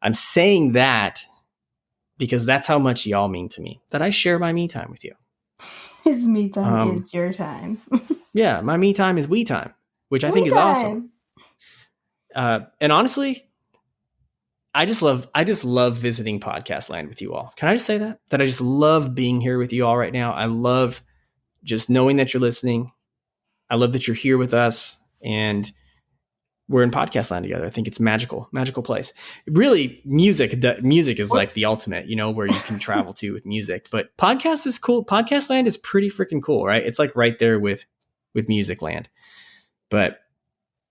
I'm saying that, because that's how much y'all mean to me, that I share my me time with you. His me time is your time. Yeah, my me time is we time, which I think is awesome. And honestly, I just love visiting Podcastland with you all. Can I just say that I just love being here with you all right now? I love just knowing that you're listening. I love that you're here with us, and we're in Podcastland together. I think it's magical place. Really, music is like the ultimate, where you can travel to with music. But podcast is cool. Podcastland is pretty freaking cool, right? It's like right there with Music Land. But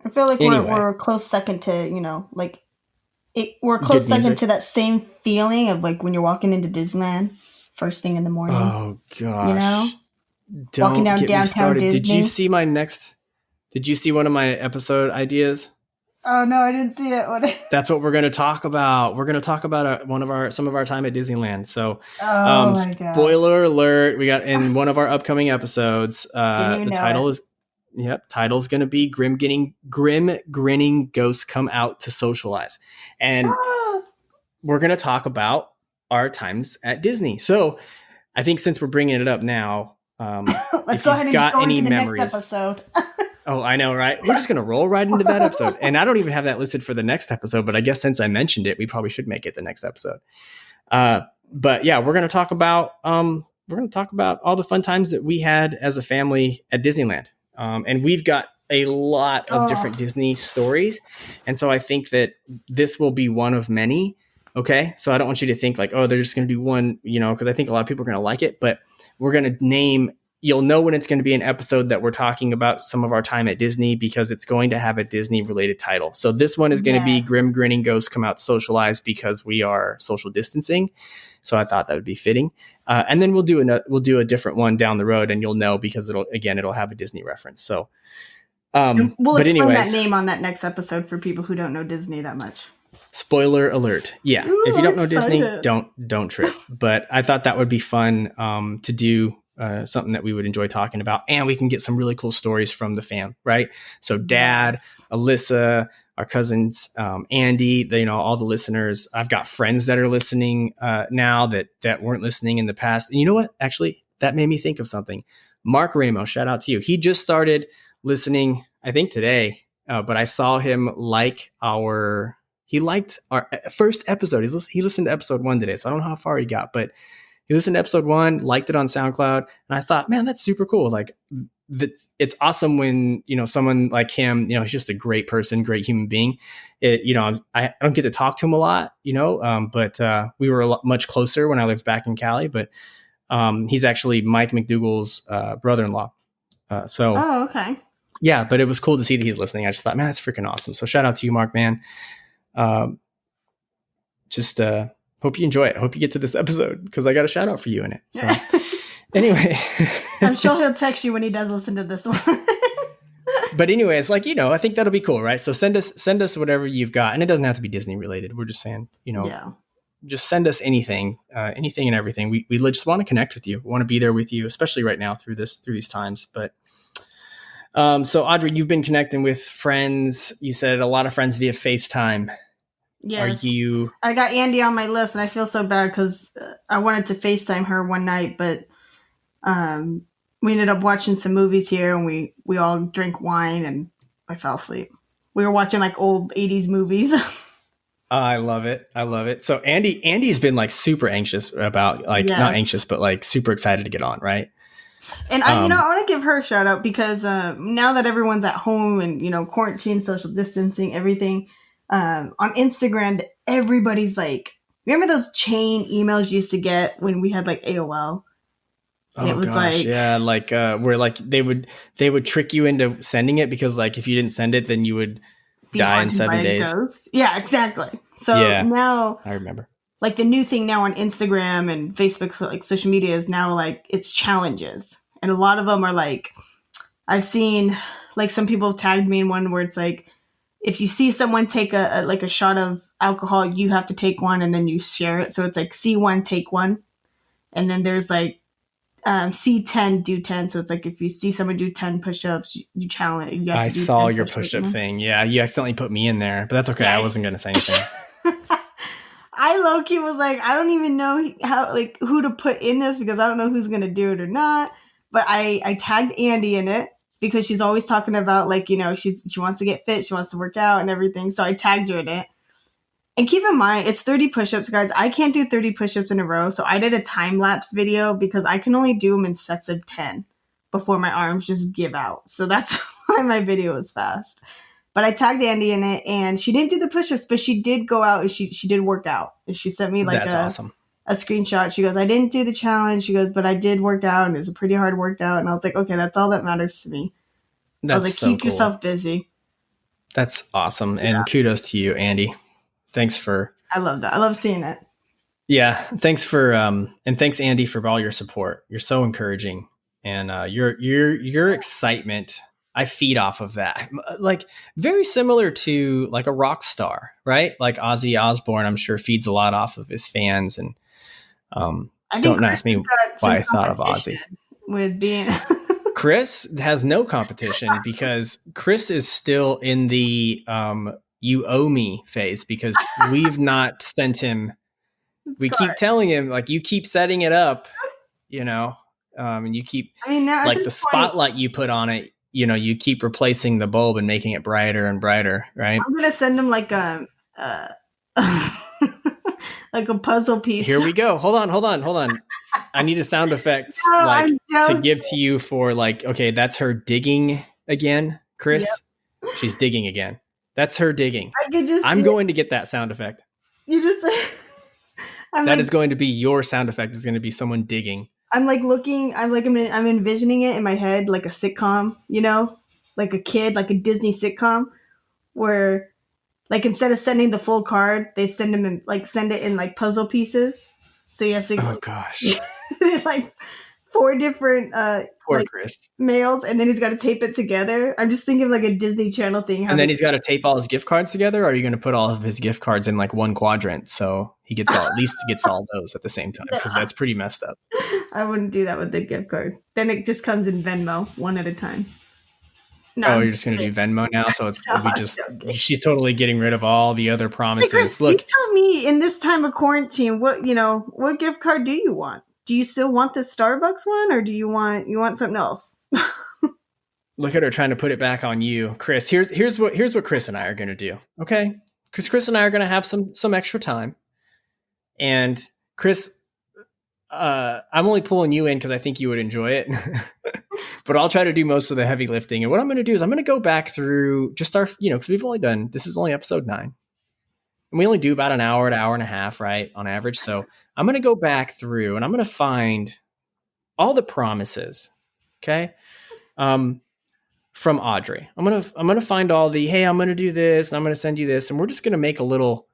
I feel like anyway, we're a close second to, we're a close second to that same feeling of like when you're walking into Disneyland first thing in the morning. Oh gosh. Walking down downtown Disney. Did you see one of my episode ideas? Oh no, I didn't see it. That's what we're going to talk about. We're going to talk about some of our time at Disneyland. So, my gosh. Spoiler alert: we got in one of our upcoming episodes. The title's going to be Grim Grinning Ghosts Come Out to Socialize, and we're going to talk about our times at Disney. So, I think since we're bringing it up now. Let's go ahead and go into the next episode. Oh, I know, right? We're just going to roll right into that episode. And I don't even have that listed for the next episode, but I guess since I mentioned it, we probably should make it the next episode. But yeah, we're going to talk about all the fun times that we had as a family at Disneyland. And we've got a lot of different Disney stories. And so I think that this will be one of many. Okay. So I don't want you to think like, oh, they're just going to do one, because I think a lot of people are going to like it, but we're going to you'll know when it's going to be an episode that we're talking about some of our time at Disney, because it's going to have a Disney related title. So this one is going to be Grim Grinning Ghosts Come Out Socialize, because we are social distancing. So I thought that would be fitting. And then we'll do a different one down the road, and you'll know because it'll have a Disney reference. So we'll explain that name on that next episode for people who don't know Disney that much. Spoiler alert. Yeah. Ooh, if you don't know excited. Disney, don't trip. But I thought that would be fun to do. Something that we would enjoy talking about, and we can get some really cool stories from the fam, right? So Dad, Alyssa, our cousins, Andy, all the listeners. I've got friends that are listening now that weren't listening in the past. And you know what? Actually, that made me think of something. Mark Ramos, shout out to you. He just started listening, I think today, but I saw him he liked our first episode. He listened to episode 1 today, so I don't know how far he got, but he listened to episode 1, liked it on SoundCloud, and I thought, man, that's super cool. Like, it's awesome when, someone like him, he's just a great person, great human being. I don't get to talk to him a lot, but we were much closer when I lived back in Cali, but he's actually Mike McDougall's brother-in-law. Oh, okay. Yeah, but it was cool to see that he's listening. I just thought, man, that's freaking awesome. So shout out to you, Mark, man. Hope you enjoy it. Hope you get to this episode, because I got a shout out for you in it. So anyway, I'm sure he'll text you when he does listen to this one. But anyways, I think that'll be cool, right? So send us whatever you've got, and it doesn't have to be Disney related. We're just saying, just send us anything and everything. We just want to connect with you. We want to be there with you, especially right now through these times. But so Audrey, you've been connecting with friends. You said a lot of friends via FaceTime. Yes. I got Andy on my list, and I feel so bad because I wanted to FaceTime her one night, but we ended up watching some movies here, and we all drank wine, and I fell asleep. We were watching like old 80s movies. I love it. So Andy's been like super anxious about not anxious, but like super excited to get on, right? And I want to give her a shout out because now that everyone's at home and, quarantine, social distancing, everything, on Instagram, everybody's like, remember those chain emails you used to get when we had like AOL? And it was where like they would trick you into sending it because like if you didn't send it, then you would die in 7 days. Yeah, exactly. So now I remember. Like the new thing now on Instagram and Facebook, so like social media is now like it's challenges. And a lot of them are like, I've seen like some people have tagged me in one where it's like, if you see someone take a shot of alcohol, you have to take one and then you share it. So it's like see one, take one. And then there's like see 10, do 10. So it's like if you see someone do 10 push-ups, you challenge. I saw your push-up thing. Yeah, you accidentally put me in there, but that's okay. Yeah. I wasn't going to say anything. I low-key was like, I don't even know how, like, who to put in this because I don't know who's going to do it or not. But I tagged Andy in it because she's always talking about, like, you know, she wants to get fit, she wants to work out and everything. So I tagged her in it. And keep in mind, it's 30 push-ups, guys. I can't do 30 push-ups in a row. So I did a time-lapse video because I can only do them in sets of 10 before my arms just give out. So that's why my video was fast. But I tagged Andy in it, and she didn't do the push-ups, but she did go out and she did work out. And she sent me like awesome. A screenshot. She goes, I didn't do the challenge. She goes, but I did work out, and it's a pretty hard workout. And I was like, okay, that's all that matters to me. I was like, keep yourself busy. That's awesome. And kudos to you, Andy. Thanks for... I love that. I love seeing it. Yeah. Thanks for... and thanks, Andy, for all your support. You're so encouraging. And your excitement... I feed off of that, like very similar to like a rock star, right? Like Ozzy Osbourne, I'm sure feeds a lot off of his fans. And don't ask me why I thought of Ozzy. With being Chris has no competition because Chris is still in the you owe me phase because we've not sent him. We keep telling him like you keep setting it up, you know, and you keep now, like the spotlight you put on it. You know, you keep replacing the bulb and making it brighter and brighter, right? I'm gonna send him like a like a puzzle piece. Here we go. Hold on. I need a sound effect to give to you for like, okay, that's her digging again, Chris. Yep. She's digging again. That's her digging. I'm going to get that sound effect. You just that is going to be your sound effect. Is going to be someone digging. I'm like looking, I'm envisioning it in my head like a sitcom, you know, like a kid, like a Disney sitcom where like instead of sending the full card, they send him in, like send it in like puzzle pieces. So you have to like 4 different Poor Chris. mails, and then he's got to tape it together. I'm just thinking like a Disney Channel thing. And then he's got to tape all his gift cards together, or are you going to put all of his gift cards in like one quadrant so he gets at least gets all those at the same time? Because that's pretty messed up. I wouldn't do that with the gift card. Then it just comes in Venmo, one at a time. No, you're just going to do Venmo now? So it's she's totally getting rid of all the other promises. Hey Chris, look, you tell me in this time of quarantine, what gift card do you want? Do you still want the Starbucks one, or do you want something else? Look at her trying to put it back on you, Chris. Here's what Chris and I are going to do. Okay, because Chris and I are going to have some extra time, and Chris, I'm only pulling you in because I think you would enjoy it, but I'll try to do most of the heavy lifting. And what I'm going to do is I'm going to go back through just our, because we've only done, this is only episode 9, and we only do about an hour to hour and a half, right, on average. So I'm going to go back through and I'm going to find all the promises, okay, from Audrey. I'm going to find all the, hey, I'm going to do this, and I'm going to send you this, and we're just going to make a little,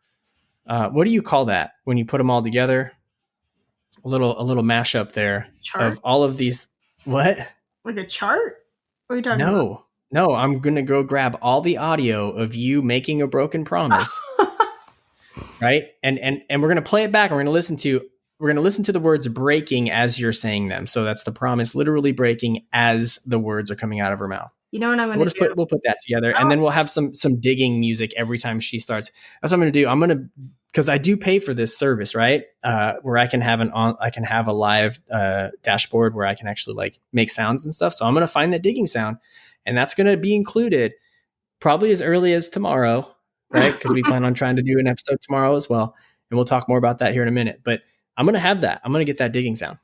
what do you call that when you put them all together? A little mashup there of all of these. What? Like a chart? What are you talking about? No, I'm going to go grab all the audio of you making a broken promise. Right? And we're going to play it back. And we're going to listen to the words breaking as you're saying them. So that's the promise literally breaking as the words are coming out of her mouth. You know what I'm going to do? We'll put that together. And then we'll have some digging music every time she starts. That's what I'm going to do. Because I do pay for this service, right? Where I can have a live dashboard where I can actually like make sounds and stuff. So I'm going to find that digging sound, and that's going to be included probably as early as tomorrow, right? Because we plan on trying to do an episode tomorrow as well, and we'll talk more about that here in a minute. But I'm going to have that. I'm going to get that digging sound.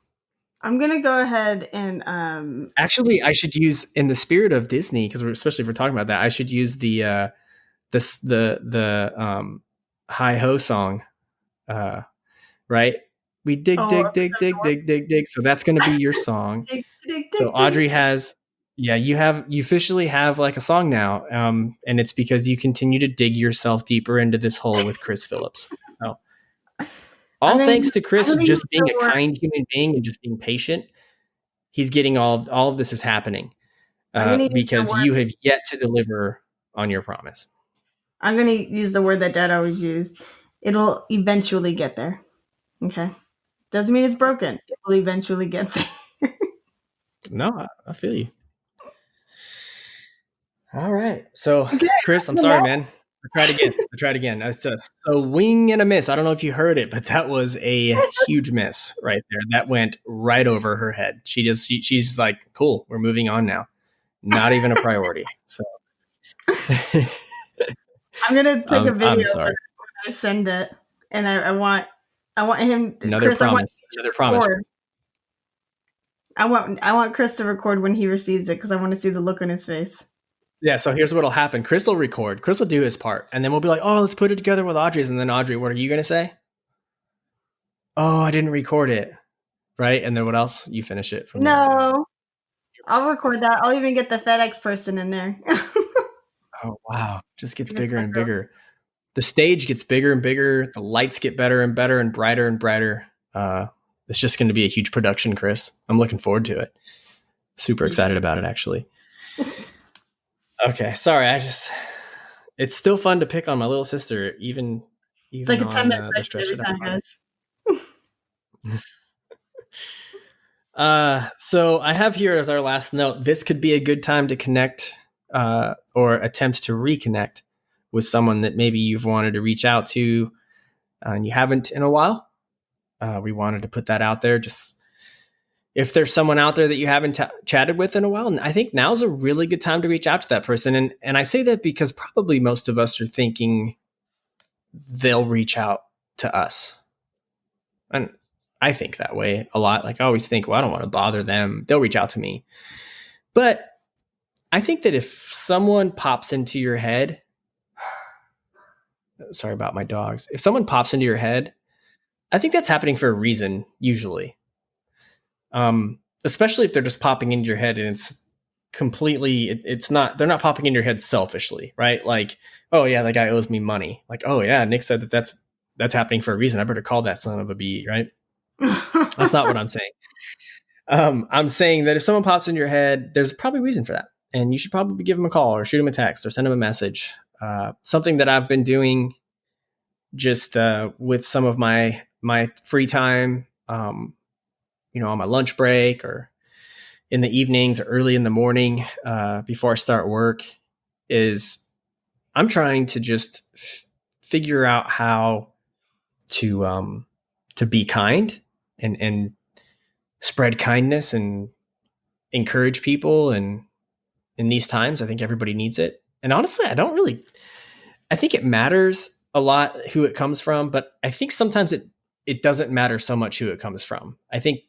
I'm going to go ahead and actually, I should use, in the spirit of Disney, because especially if we're talking about that, I should use the hi ho song, right? We dig. So that's going to be your song. So Audrey has, you officially have like a song now, and it's because you continue to dig yourself deeper into this hole with Chris Phillips. So all thanks to Chris just being a kind human being and just being patient. He's getting all of this is happening because you have yet to deliver on your promise. I'm going to use the word that Dad always used. It'll eventually get there. Okay. Doesn't mean it's broken. It will eventually get there. No, I feel you. All right. So, okay, Chris, I'm sorry, man. I tried again. It's a swing and a miss. I don't know if you heard it, but that was a huge miss right there. That went right over her head. She's like, cool, we're moving on now. Not even a priority. So I'm gonna take a video I'm sorry. when I send it, and I want him. Another Chris, promise. I want Chris to record when he receives it because I want to see the look on his face. Yeah, so here's what'll happen. Chris will record. Chris will do his part. And then we'll be like, oh, let's put it together with Audrey's. And then Audrey, what are you going to say? Oh, I didn't record it. Right? And then what else? You finish it. From No. I'll record that. I'll even get the FedEx person in there. Oh, wow. Just gets bigger and bigger. The stage gets bigger and bigger. The lights get better and better and brighter and brighter. It's just going to be a huge production, Chris. I'm looking forward to it. Super excited about it, actually. Okay, sorry. It's still fun to pick on my little sister, even it's like a 10-minute section every time, guys. So I have here as our last note, this could be a good time to connect or attempt to reconnect with someone that maybe you've wanted to reach out to and you haven't in a while. We wanted to put that out there. Just if there's someone out there that you haven't chatted with in a while, and I think now's a really good time to reach out to that person. And I say that because probably most of us are thinking they'll reach out to us. And I think that way a lot. Like I always think, well, I don't want to bother them. They'll reach out to me. But I think that if someone pops into your head, sorry about my dogs. If someone pops into your head, I think that's happening for a reason, usually. Especially if they're just popping into your head and it's completely, they're not popping into your head selfishly, right? Like, oh yeah, that guy owes me money. Like, oh yeah, Nick said that's happening for a reason. I better call that son of a bee, right? That's not what I'm saying. I'm saying that if someone pops into your head, there's probably a reason for that. And you should probably give them a call or shoot them a text or send them a message. Something that I've been doing just with some of my free time, on my lunch break or in the evenings or early in the morning before I start work, is I'm trying to just figure out how to be kind and spread kindness and encourage people. And in these times, I think everybody needs it. And honestly, I think it matters a lot who it comes from, but I think sometimes it doesn't matter so much who it comes from. I think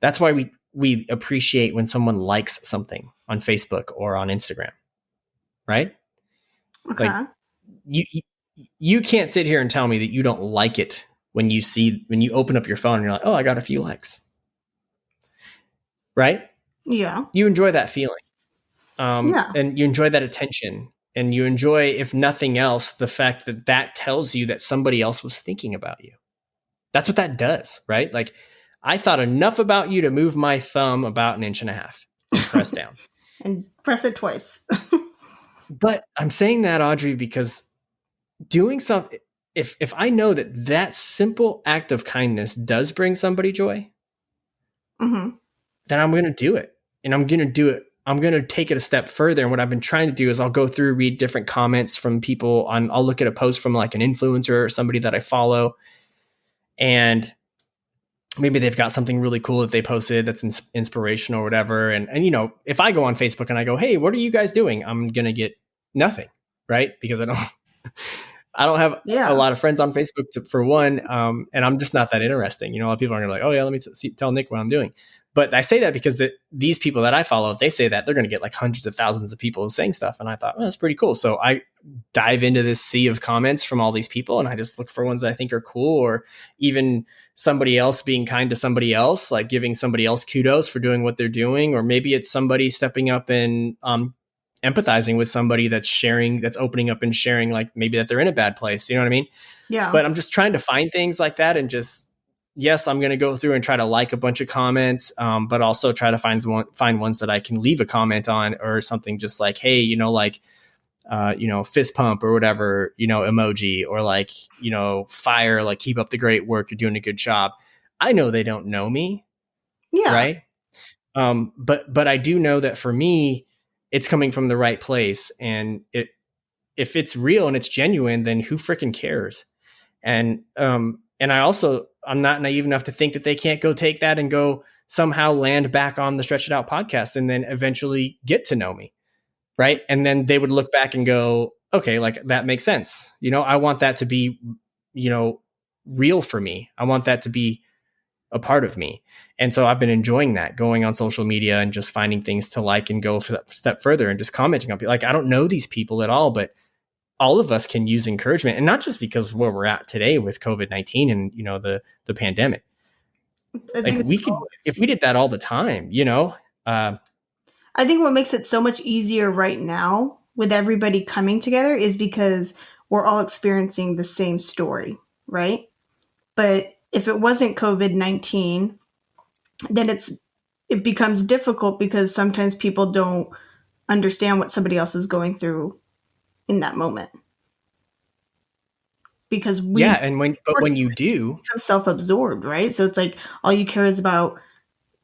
that's why we appreciate when someone likes something on Facebook or on Instagram, right? Okay. Like you can't sit here and tell me that you don't like it when you open up your phone and you're like, oh, I got a few likes, right? Yeah. You enjoy that feeling. Yeah. And you enjoy that attention, and you enjoy, if nothing else, the fact that tells you that somebody else was thinking about you. That's what that does, right? Like, I thought enough about you to move my thumb about 1.5 inches and press down. And press it twice. But I'm saying that, Audrey, because doing something, if I know that simple act of kindness does bring somebody joy, mm-hmm. then I'm going to do it. And I'm going to do it. I'm going to take it a step further. And what I've been trying to do is I'll go through, read different comments from people I'll look at a post from like an influencer or somebody that I follow. And maybe they've got something really cool that they posted that's inspirational or whatever. And if I go on Facebook and I go, hey, what are you guys doing? I'm going to get nothing, right? Because I don't have a lot of friends on Facebook for one. And I'm just not that interesting. A lot of people are going to be like, oh yeah, let me tell Nick what I'm doing. But I say that because these people that I follow, if they say that, they're going to get like hundreds of thousands of people saying stuff. And I thought, that's pretty cool. So I dive into this sea of comments from all these people, and I just look for ones that I think are cool, or even somebody else being kind to somebody else, like giving somebody else kudos for doing what they're doing. Or maybe it's somebody stepping up and empathizing with somebody that's opening up and sharing, like maybe that they're in a bad place. You know what I mean? Yeah. But I'm just trying to find things like that, and just, yes, I'm going to go through and try to like a bunch of comments, but also try to find ones that I can leave a comment on, or something just like, hey, fist pump or whatever, emoji, or like, fire, like keep up the great work. You're doing a good job. I know they don't know me. Yeah. Right. But I do know that for me, it's coming from the right place, and if it's real and it's genuine, then who freaking cares? And I'm not naive enough to think that they can't go take that and go somehow land back on the Stretch It Out podcast and then eventually get to know me. Right. And then they would look back and go, okay, like that makes sense. I want that to be, real for me. I want that to be a part of me. And so I've been enjoying that, going on social media and just finding things to like and go a step further and just commenting on people. Like, I don't know these people at all, but all of us can use encouragement, and not just because where we're at today with COVID-19 and, the pandemic. Like we could, if we did that all the time, I think what makes it so much easier right now with everybody coming together is because we're all experiencing the same story, right? But if it wasn't COVID-19, then it becomes difficult because sometimes people don't understand what somebody else is going through in that moment. Because when you do, become self-absorbed, right? So it's like all you care is about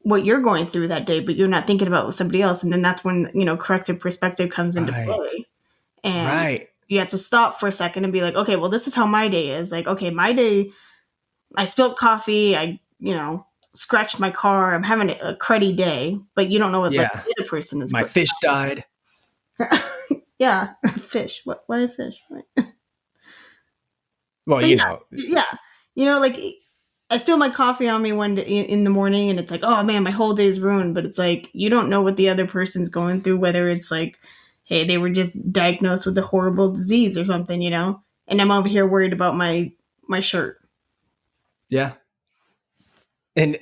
what you're going through that day, but you're not thinking about somebody else. And then that's when, corrective perspective comes into play. And you have to stop for a second and be like, okay, well, this is how my day is. Like, okay, my day, I spilled coffee. I, scratched my car. I'm having a cruddy day, but you don't know what the other person is. My fish died. Yeah. Fish. Why a fish? Right. Well, Yeah. Like I spilled my coffee on me one day in the morning and it's like, oh man, my whole day's ruined. But it's like, you don't know what the other person's going through, whether it's like, hey, they were just diagnosed with a horrible disease or something, and I'm over here worried about my shirt. Yeah. And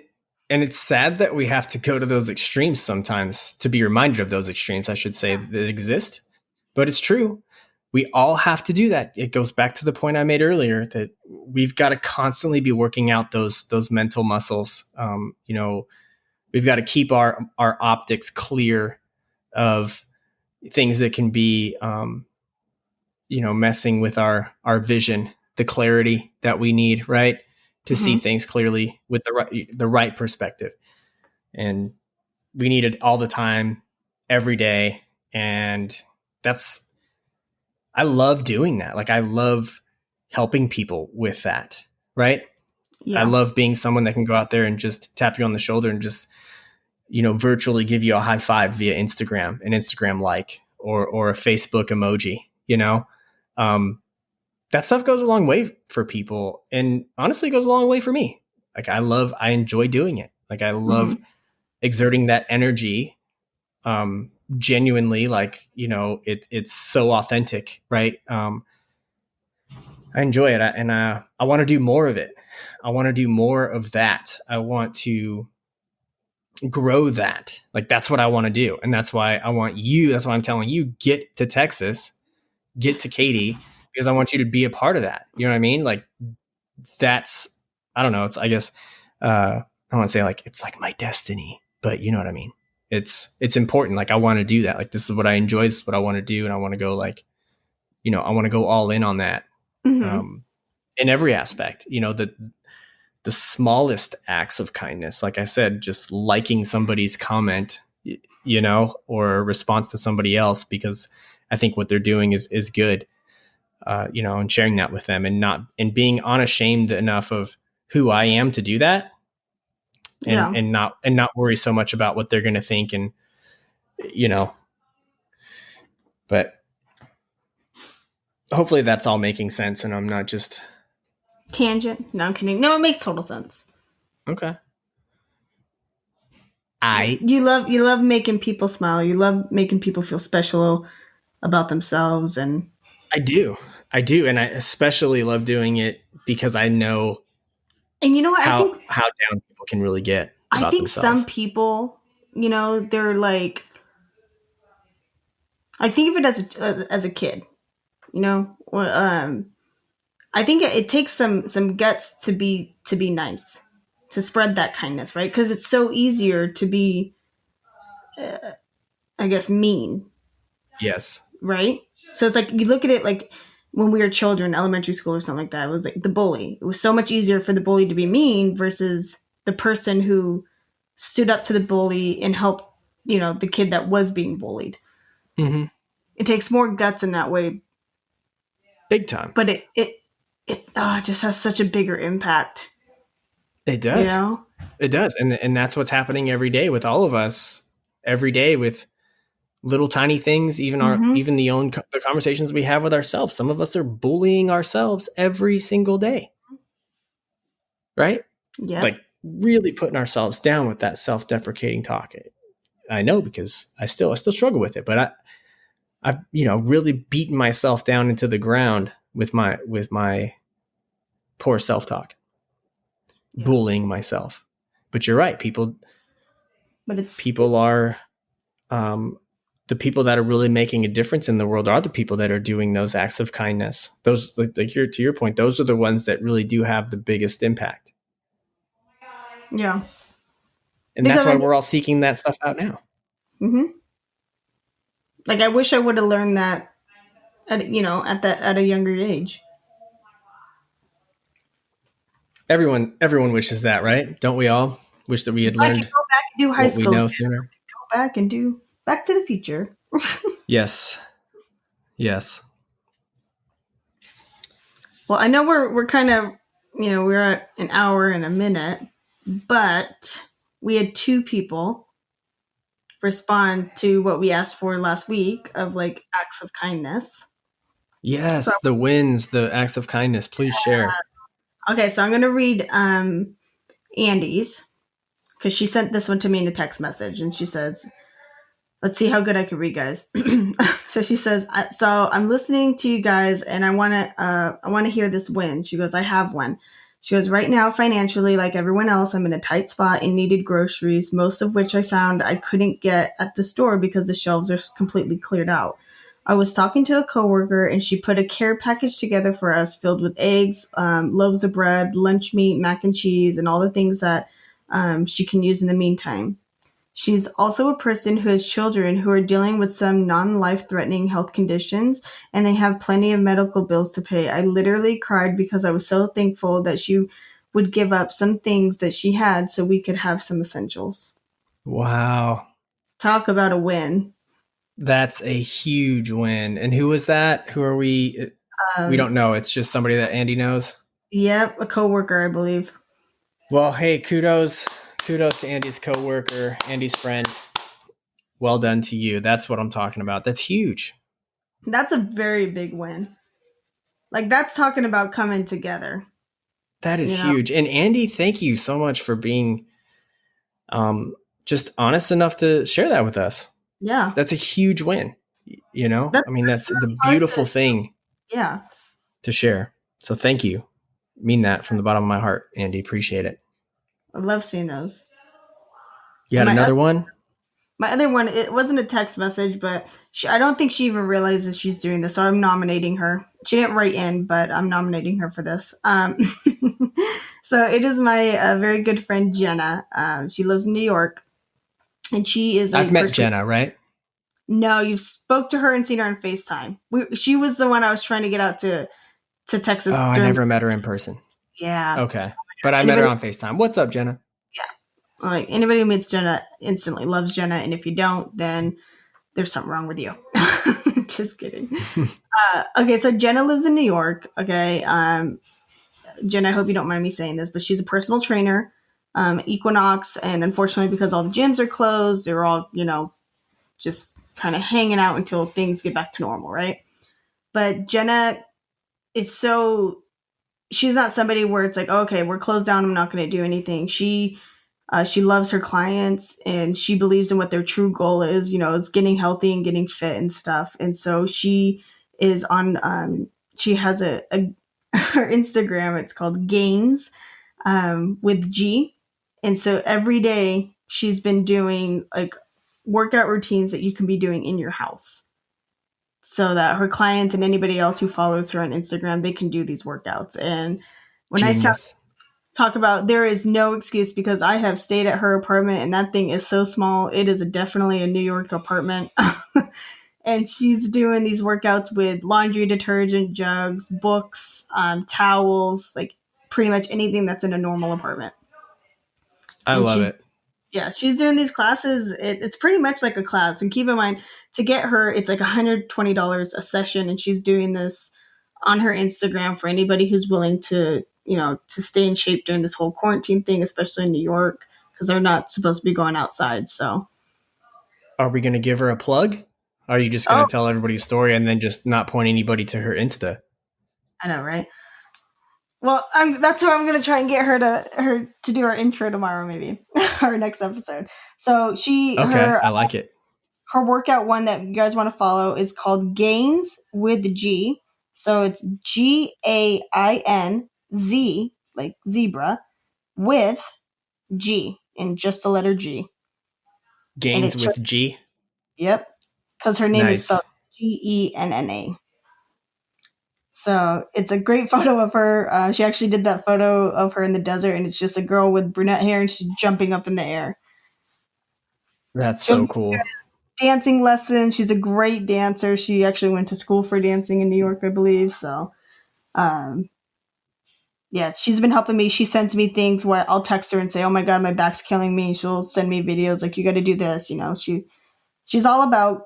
it's sad that we have to go to those extremes sometimes to be reminded of those extremes, I should say, that exist. But it's true. We all have to do that. It goes back to the point I made earlier that we've got to constantly be working out those mental muscles. We've got to keep our optics clear of things that can be, messing with our vision, the clarity that we need, right, to see things clearly with the right perspective. And we need it all the time, every day, and I love doing that. Like, I love helping people with that. Right. Yeah. I love being someone that can go out there and just tap you on the shoulder and just, virtually give you a high five via Instagram, an Instagram like, or a Facebook emoji, that stuff goes a long way for people. And honestly, goes a long way for me. Like, I enjoy doing it. Like, I love exerting that energy, genuinely, like, it's so authentic, right? I enjoy it, and I want to do more of it. I want to do more of that. I want to grow that. Like, that's what I want to do, and that's why I'm telling you, get to Texas, get to Katy, because I want you to be a part of that. You know what I mean? Like, that's, I don't know. It's, I guess, I don't want to say like it's like my destiny, but you know what I mean? It's important. Like, I want to do that. Like, this is what I enjoy. This is what I want to do. And I want to go I want to go all in on that. In every aspect, the smallest acts of kindness, like I said, just liking somebody's comment, or a response to somebody else, because I think what they're doing is good, and sharing that with them, and being unashamed enough of who I am to do that. And not worry so much about what they're going to think. And, but hopefully that's all making sense. And I'm not just tangent. No, I'm kidding. No, it makes total sense. Okay. You love making people smile. You love making people feel special about themselves. And I do. And I especially love doing it because I know, and how down people can really get about I think themselves. Some people, they're like, I think of it as a kid, I think it takes some guts to be nice, to spread that kindness, right? Because it's so easier to be, I guess, mean. Yes. Right? So it's like, you look at it like when we were children, elementary school or something like that, it was like the bully. It was so much easier for the bully to be mean versus the person who stood up to the bully and helped, the kid that was being bullied. It takes more guts in that way Big time. But it just has such a bigger impact. It does. You know? It does. And that's what's happening every day with all of us. Every day with little tiny things, even the conversations we have with ourselves. Some of us are bullying ourselves every single day. Right? Yeah. Like really putting ourselves down with that self-deprecating talk. I know because I still struggle with it, but I've really beaten myself down into the ground with my poor self-talk, bullying myself. But you're right, people are the people that are really making a difference in the world are the people that are doing those acts of kindness. Those, like to your point, those are the ones that really do have the biggest impact. Yeah. And that's why we're all seeking that stuff out now. Mm-hmm. Like I wish I would have learned that at a younger age. Everyone wishes that, right? Don't we all wish that we had learned go back and do high what school we know sooner? Go back and do Back to the Future. Yes. Well, I know we're kind of, we're at an hour and a minute, but we had 2 people respond to what we asked for last week of like acts of kindness. Yes, so, the wins, the acts of kindness. Please share. Okay, so I'm going to read Andy's because she sent this one to me in a text message, and she says, let's see how good I can read, guys. So she says, so I'm listening to you guys and I want to hear this win. She goes, I have one. She goes, right now, financially, like everyone else, I'm in a tight spot and needed groceries, most of which I found I couldn't get at the store because the shelves are completely cleared out. I was talking to a coworker and she put a care package together for us filled with eggs, loaves of bread, lunch meat, mac and cheese, and all the things that she can use in the meantime. She's also a person who has children who are dealing with some non-life-threatening health conditions, and they have plenty of medical bills to pay. I literally cried because I was so thankful that she would give up some things that she had so we could have some essentials. Wow. Talk about a win. That's a huge win. And who was that? Who are we? We don't know. It's just somebody that Andy knows? Yep, a coworker, I believe. Well, hey, kudos to Andy's coworker, Andy's friend. Well done to you. That's what I'm talking about. That's huge. That's a very big win. Like, that's talking about coming together. That is huge. And Andy, thank you so much for being just honest enough to share that with us. Yeah. That's a huge win. That's a beautiful thing. Yeah. To share. So thank you. I mean that from the bottom of my heart, Andy. Appreciate it. I love seeing those. You had another one? My other one, it wasn't a text message, but I don't think she even realizes she's doing this, so I'm nominating her. She didn't write in, but I'm nominating her for this. So it is my very good friend, Jenna. She lives in New York, and she is I've met Jenna, right? No, you've spoke to her and seen her on FaceTime. She was the one I was trying to get out to Texas. Oh, I never met her in person. Yeah. Okay. But I met her on FaceTime. What's up, Jenna? Yeah. Like anybody who meets Jenna instantly loves Jenna. And if you don't, then there's something wrong with you. Just kidding. Okay. So Jenna lives in New York. Okay. Jenna, I hope you don't mind me saying this, but she's a personal trainer, Equinox. And unfortunately, because all the gyms are closed, they're all, just kind of hanging out until things get back to normal. Right. But Jenna is she's not somebody where it's like, okay, we're closed down, I'm not going to do anything. She loves her clients and she believes in what their true goal is, is getting healthy and getting fit and stuff. And so she is on, she has her Instagram, it's called Gains with G. And so every day she's been doing like workout routines that you can be doing in your house, so that her clients and anybody else who follows her on Instagram, they can do these workouts. And when Genius. I talk about, there is no excuse because I have stayed at her apartment and that thing is so small. It is definitely a New York apartment. And she's doing these workouts with laundry detergent, jugs, books, towels, like pretty much anything that's in a normal apartment. I love it. Yeah, she's doing these classes. It's pretty much like a class. And keep in mind, to get her, it's like $120 a session. And she's doing this on her Instagram for anybody who's willing to, to stay in shape during this whole quarantine thing, especially in New York, because they're not supposed to be going outside. So, are we going to give her a plug? Or are you just going to tell everybody's story and then just not point anybody to her Insta? I know, right? Well, that's where I'm going to try and get her to do our intro tomorrow, maybe our next episode. So I like it. Her workout one that you guys want to follow is called Gains with G. So it's GAINZ, like zebra, with G, and just the letter G. Gains with G? Yep. Because her name is spelled GENNA. So it's a great photo of her. She actually did that photo of her in the desert, and it's just a girl with brunette hair, and she's jumping up in the air. That's so cool. Dancing lessons. She's a great dancer. She actually went to school for dancing in New York, I believe. So, yeah, she's been helping me. She sends me things where I'll text her and say, "Oh my God, my back's killing me." She'll send me videos like, "You got to do this." She's all about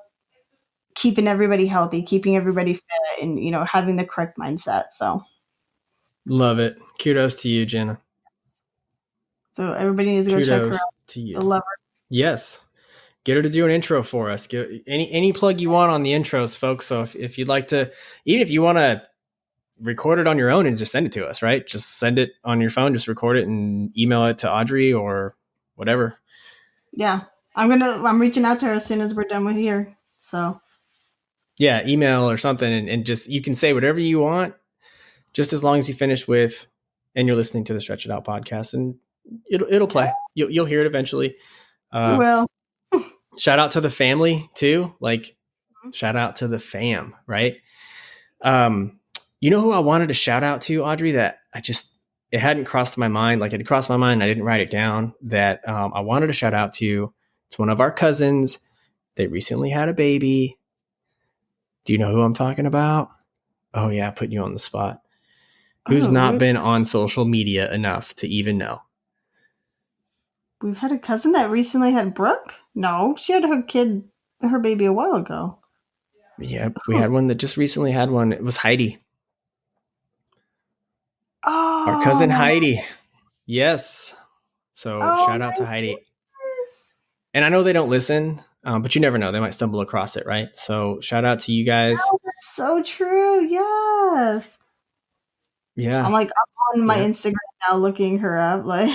keeping everybody healthy, keeping everybody fit, and having the correct mindset. So, love it. Kudos to you, Jenna. So everybody needs to go check her out. To you. I love her. Yes. Get her to do an intro for us. Get any plug you want on the intros, folks. So if you'd like to, even if you want to record it on your own and just send it to us, right? Just send it on your phone, just record it and email it to Audrey or whatever. Yeah. I'm reaching out to her as soon as we're done with here. So yeah, email or something, and just, you can say whatever you want, just as long as you finish with, and you're listening to the Stretch It Out podcast, and it'll play. You'll hear it eventually. Well, shout out to the family too. Like, shout out to the fam, right? You know who I wanted to shout out to, Audrey, that it hadn't crossed my mind. Like, it had crossed my mind. I didn't write it down, that I wanted to shout out to. It's one of our cousins. They recently had a baby. Do you know who I'm talking about? Oh yeah, putting you on the spot. Who's not been on social media enough to even know? We've had a cousin that recently had Brooke? No, she had her baby a while ago. Yep, we had one that just recently had one. It was Heidi. Oh, our cousin Heidi. Yes. So shout out to Heidi. Goodness. And I know they don't listen, but you never know. They might stumble across it, right? So shout out to you guys. Oh, that's so true. Yes. Yeah. I'm on my Instagram now looking her up. Like,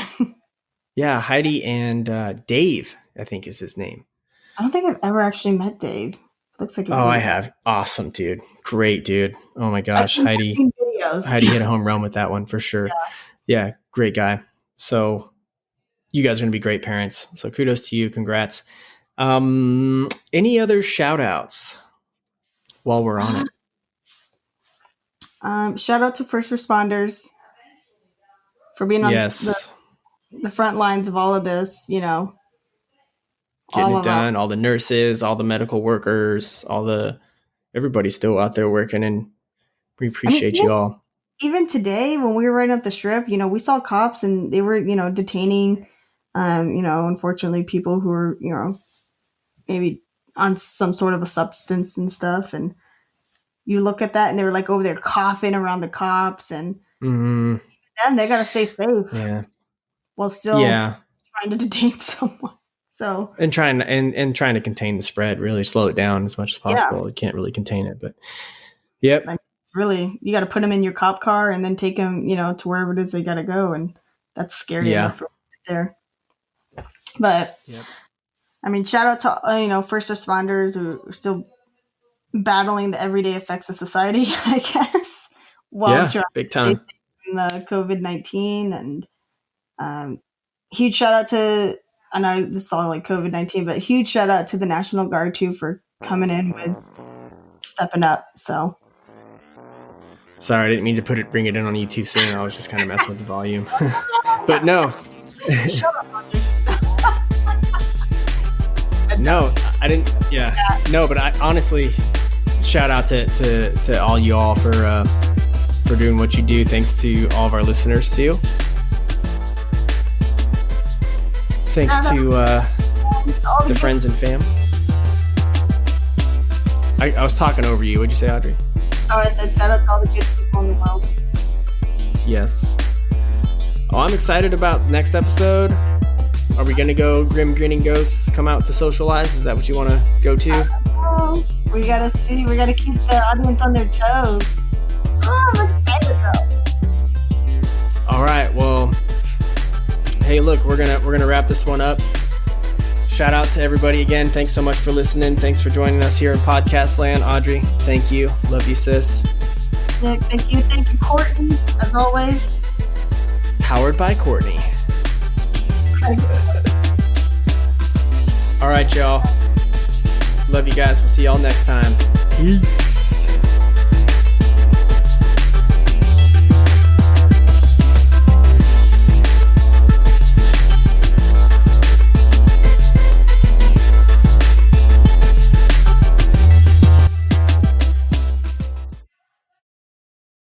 yeah, Heidi and Dave, I think is his name. I don't think I've ever actually met Dave. Looks like I have. Awesome, dude. Great, dude. Oh my gosh, Heidi hit a home run with that one for sure. Yeah, great guy. So you guys are going to be great parents. So kudos to you. Congrats. Any other shout outs while we're on it? Shout out to first responders for being on the front lines of all of this, getting it done. All the nurses, all the medical workers, everybody's still out there working, and we appreciate you all. Even today, when we were riding up the strip, we saw cops and they were, detaining, unfortunately, people who were, maybe on some sort of a substance and stuff. And you look at that and they were like over there coughing around the cops, and then they got to stay safe. Yeah. While still trying to detain someone. So and trying to contain the spread, really slow it down as much as possible. You can't really contain it, but yep. Really, you got to put them in your cop car and then take them, to wherever it is they got to go, and that's scary enough there. But I mean, shout out to first responders who are still battling the everyday effects of society, I guess. Big time. In the COVID-19, and huge shout out to, I know this is all like COVID-19, but huge shout out to the National Guard too for coming in with stepping up. So sorry, I didn't mean to bring it in on you too soon. I was just kind of messing with the volume. But no. Shut up, No, I didn't. Yeah. No, but I honestly shout out to all you all for doing what you do. Thanks to all of our listeners too. Thanks to the friends and fam. I was talking over you. What'd you say, Audrey? Oh, I said shout out to all the good people in the world. Yes. Oh, I'm excited about next episode. Are we gonna go Grim Grinning Ghosts come out to socialize? Is that what you want to go to? Oh, we gotta see. We gotta keep the audience on their toes. Oh, I'm excited though. All right. Well, hey, look, we're gonna wrap this one up. Shout out to everybody again. Thanks so much for listening. Thanks for joining us here in Podcastland. Audrey, thank you. Love you, sis. Nick, thank you. Thank you, Courtney, as always. Powered by Courtney. All right, y'all. Love you guys. We'll see y'all next time. Peace.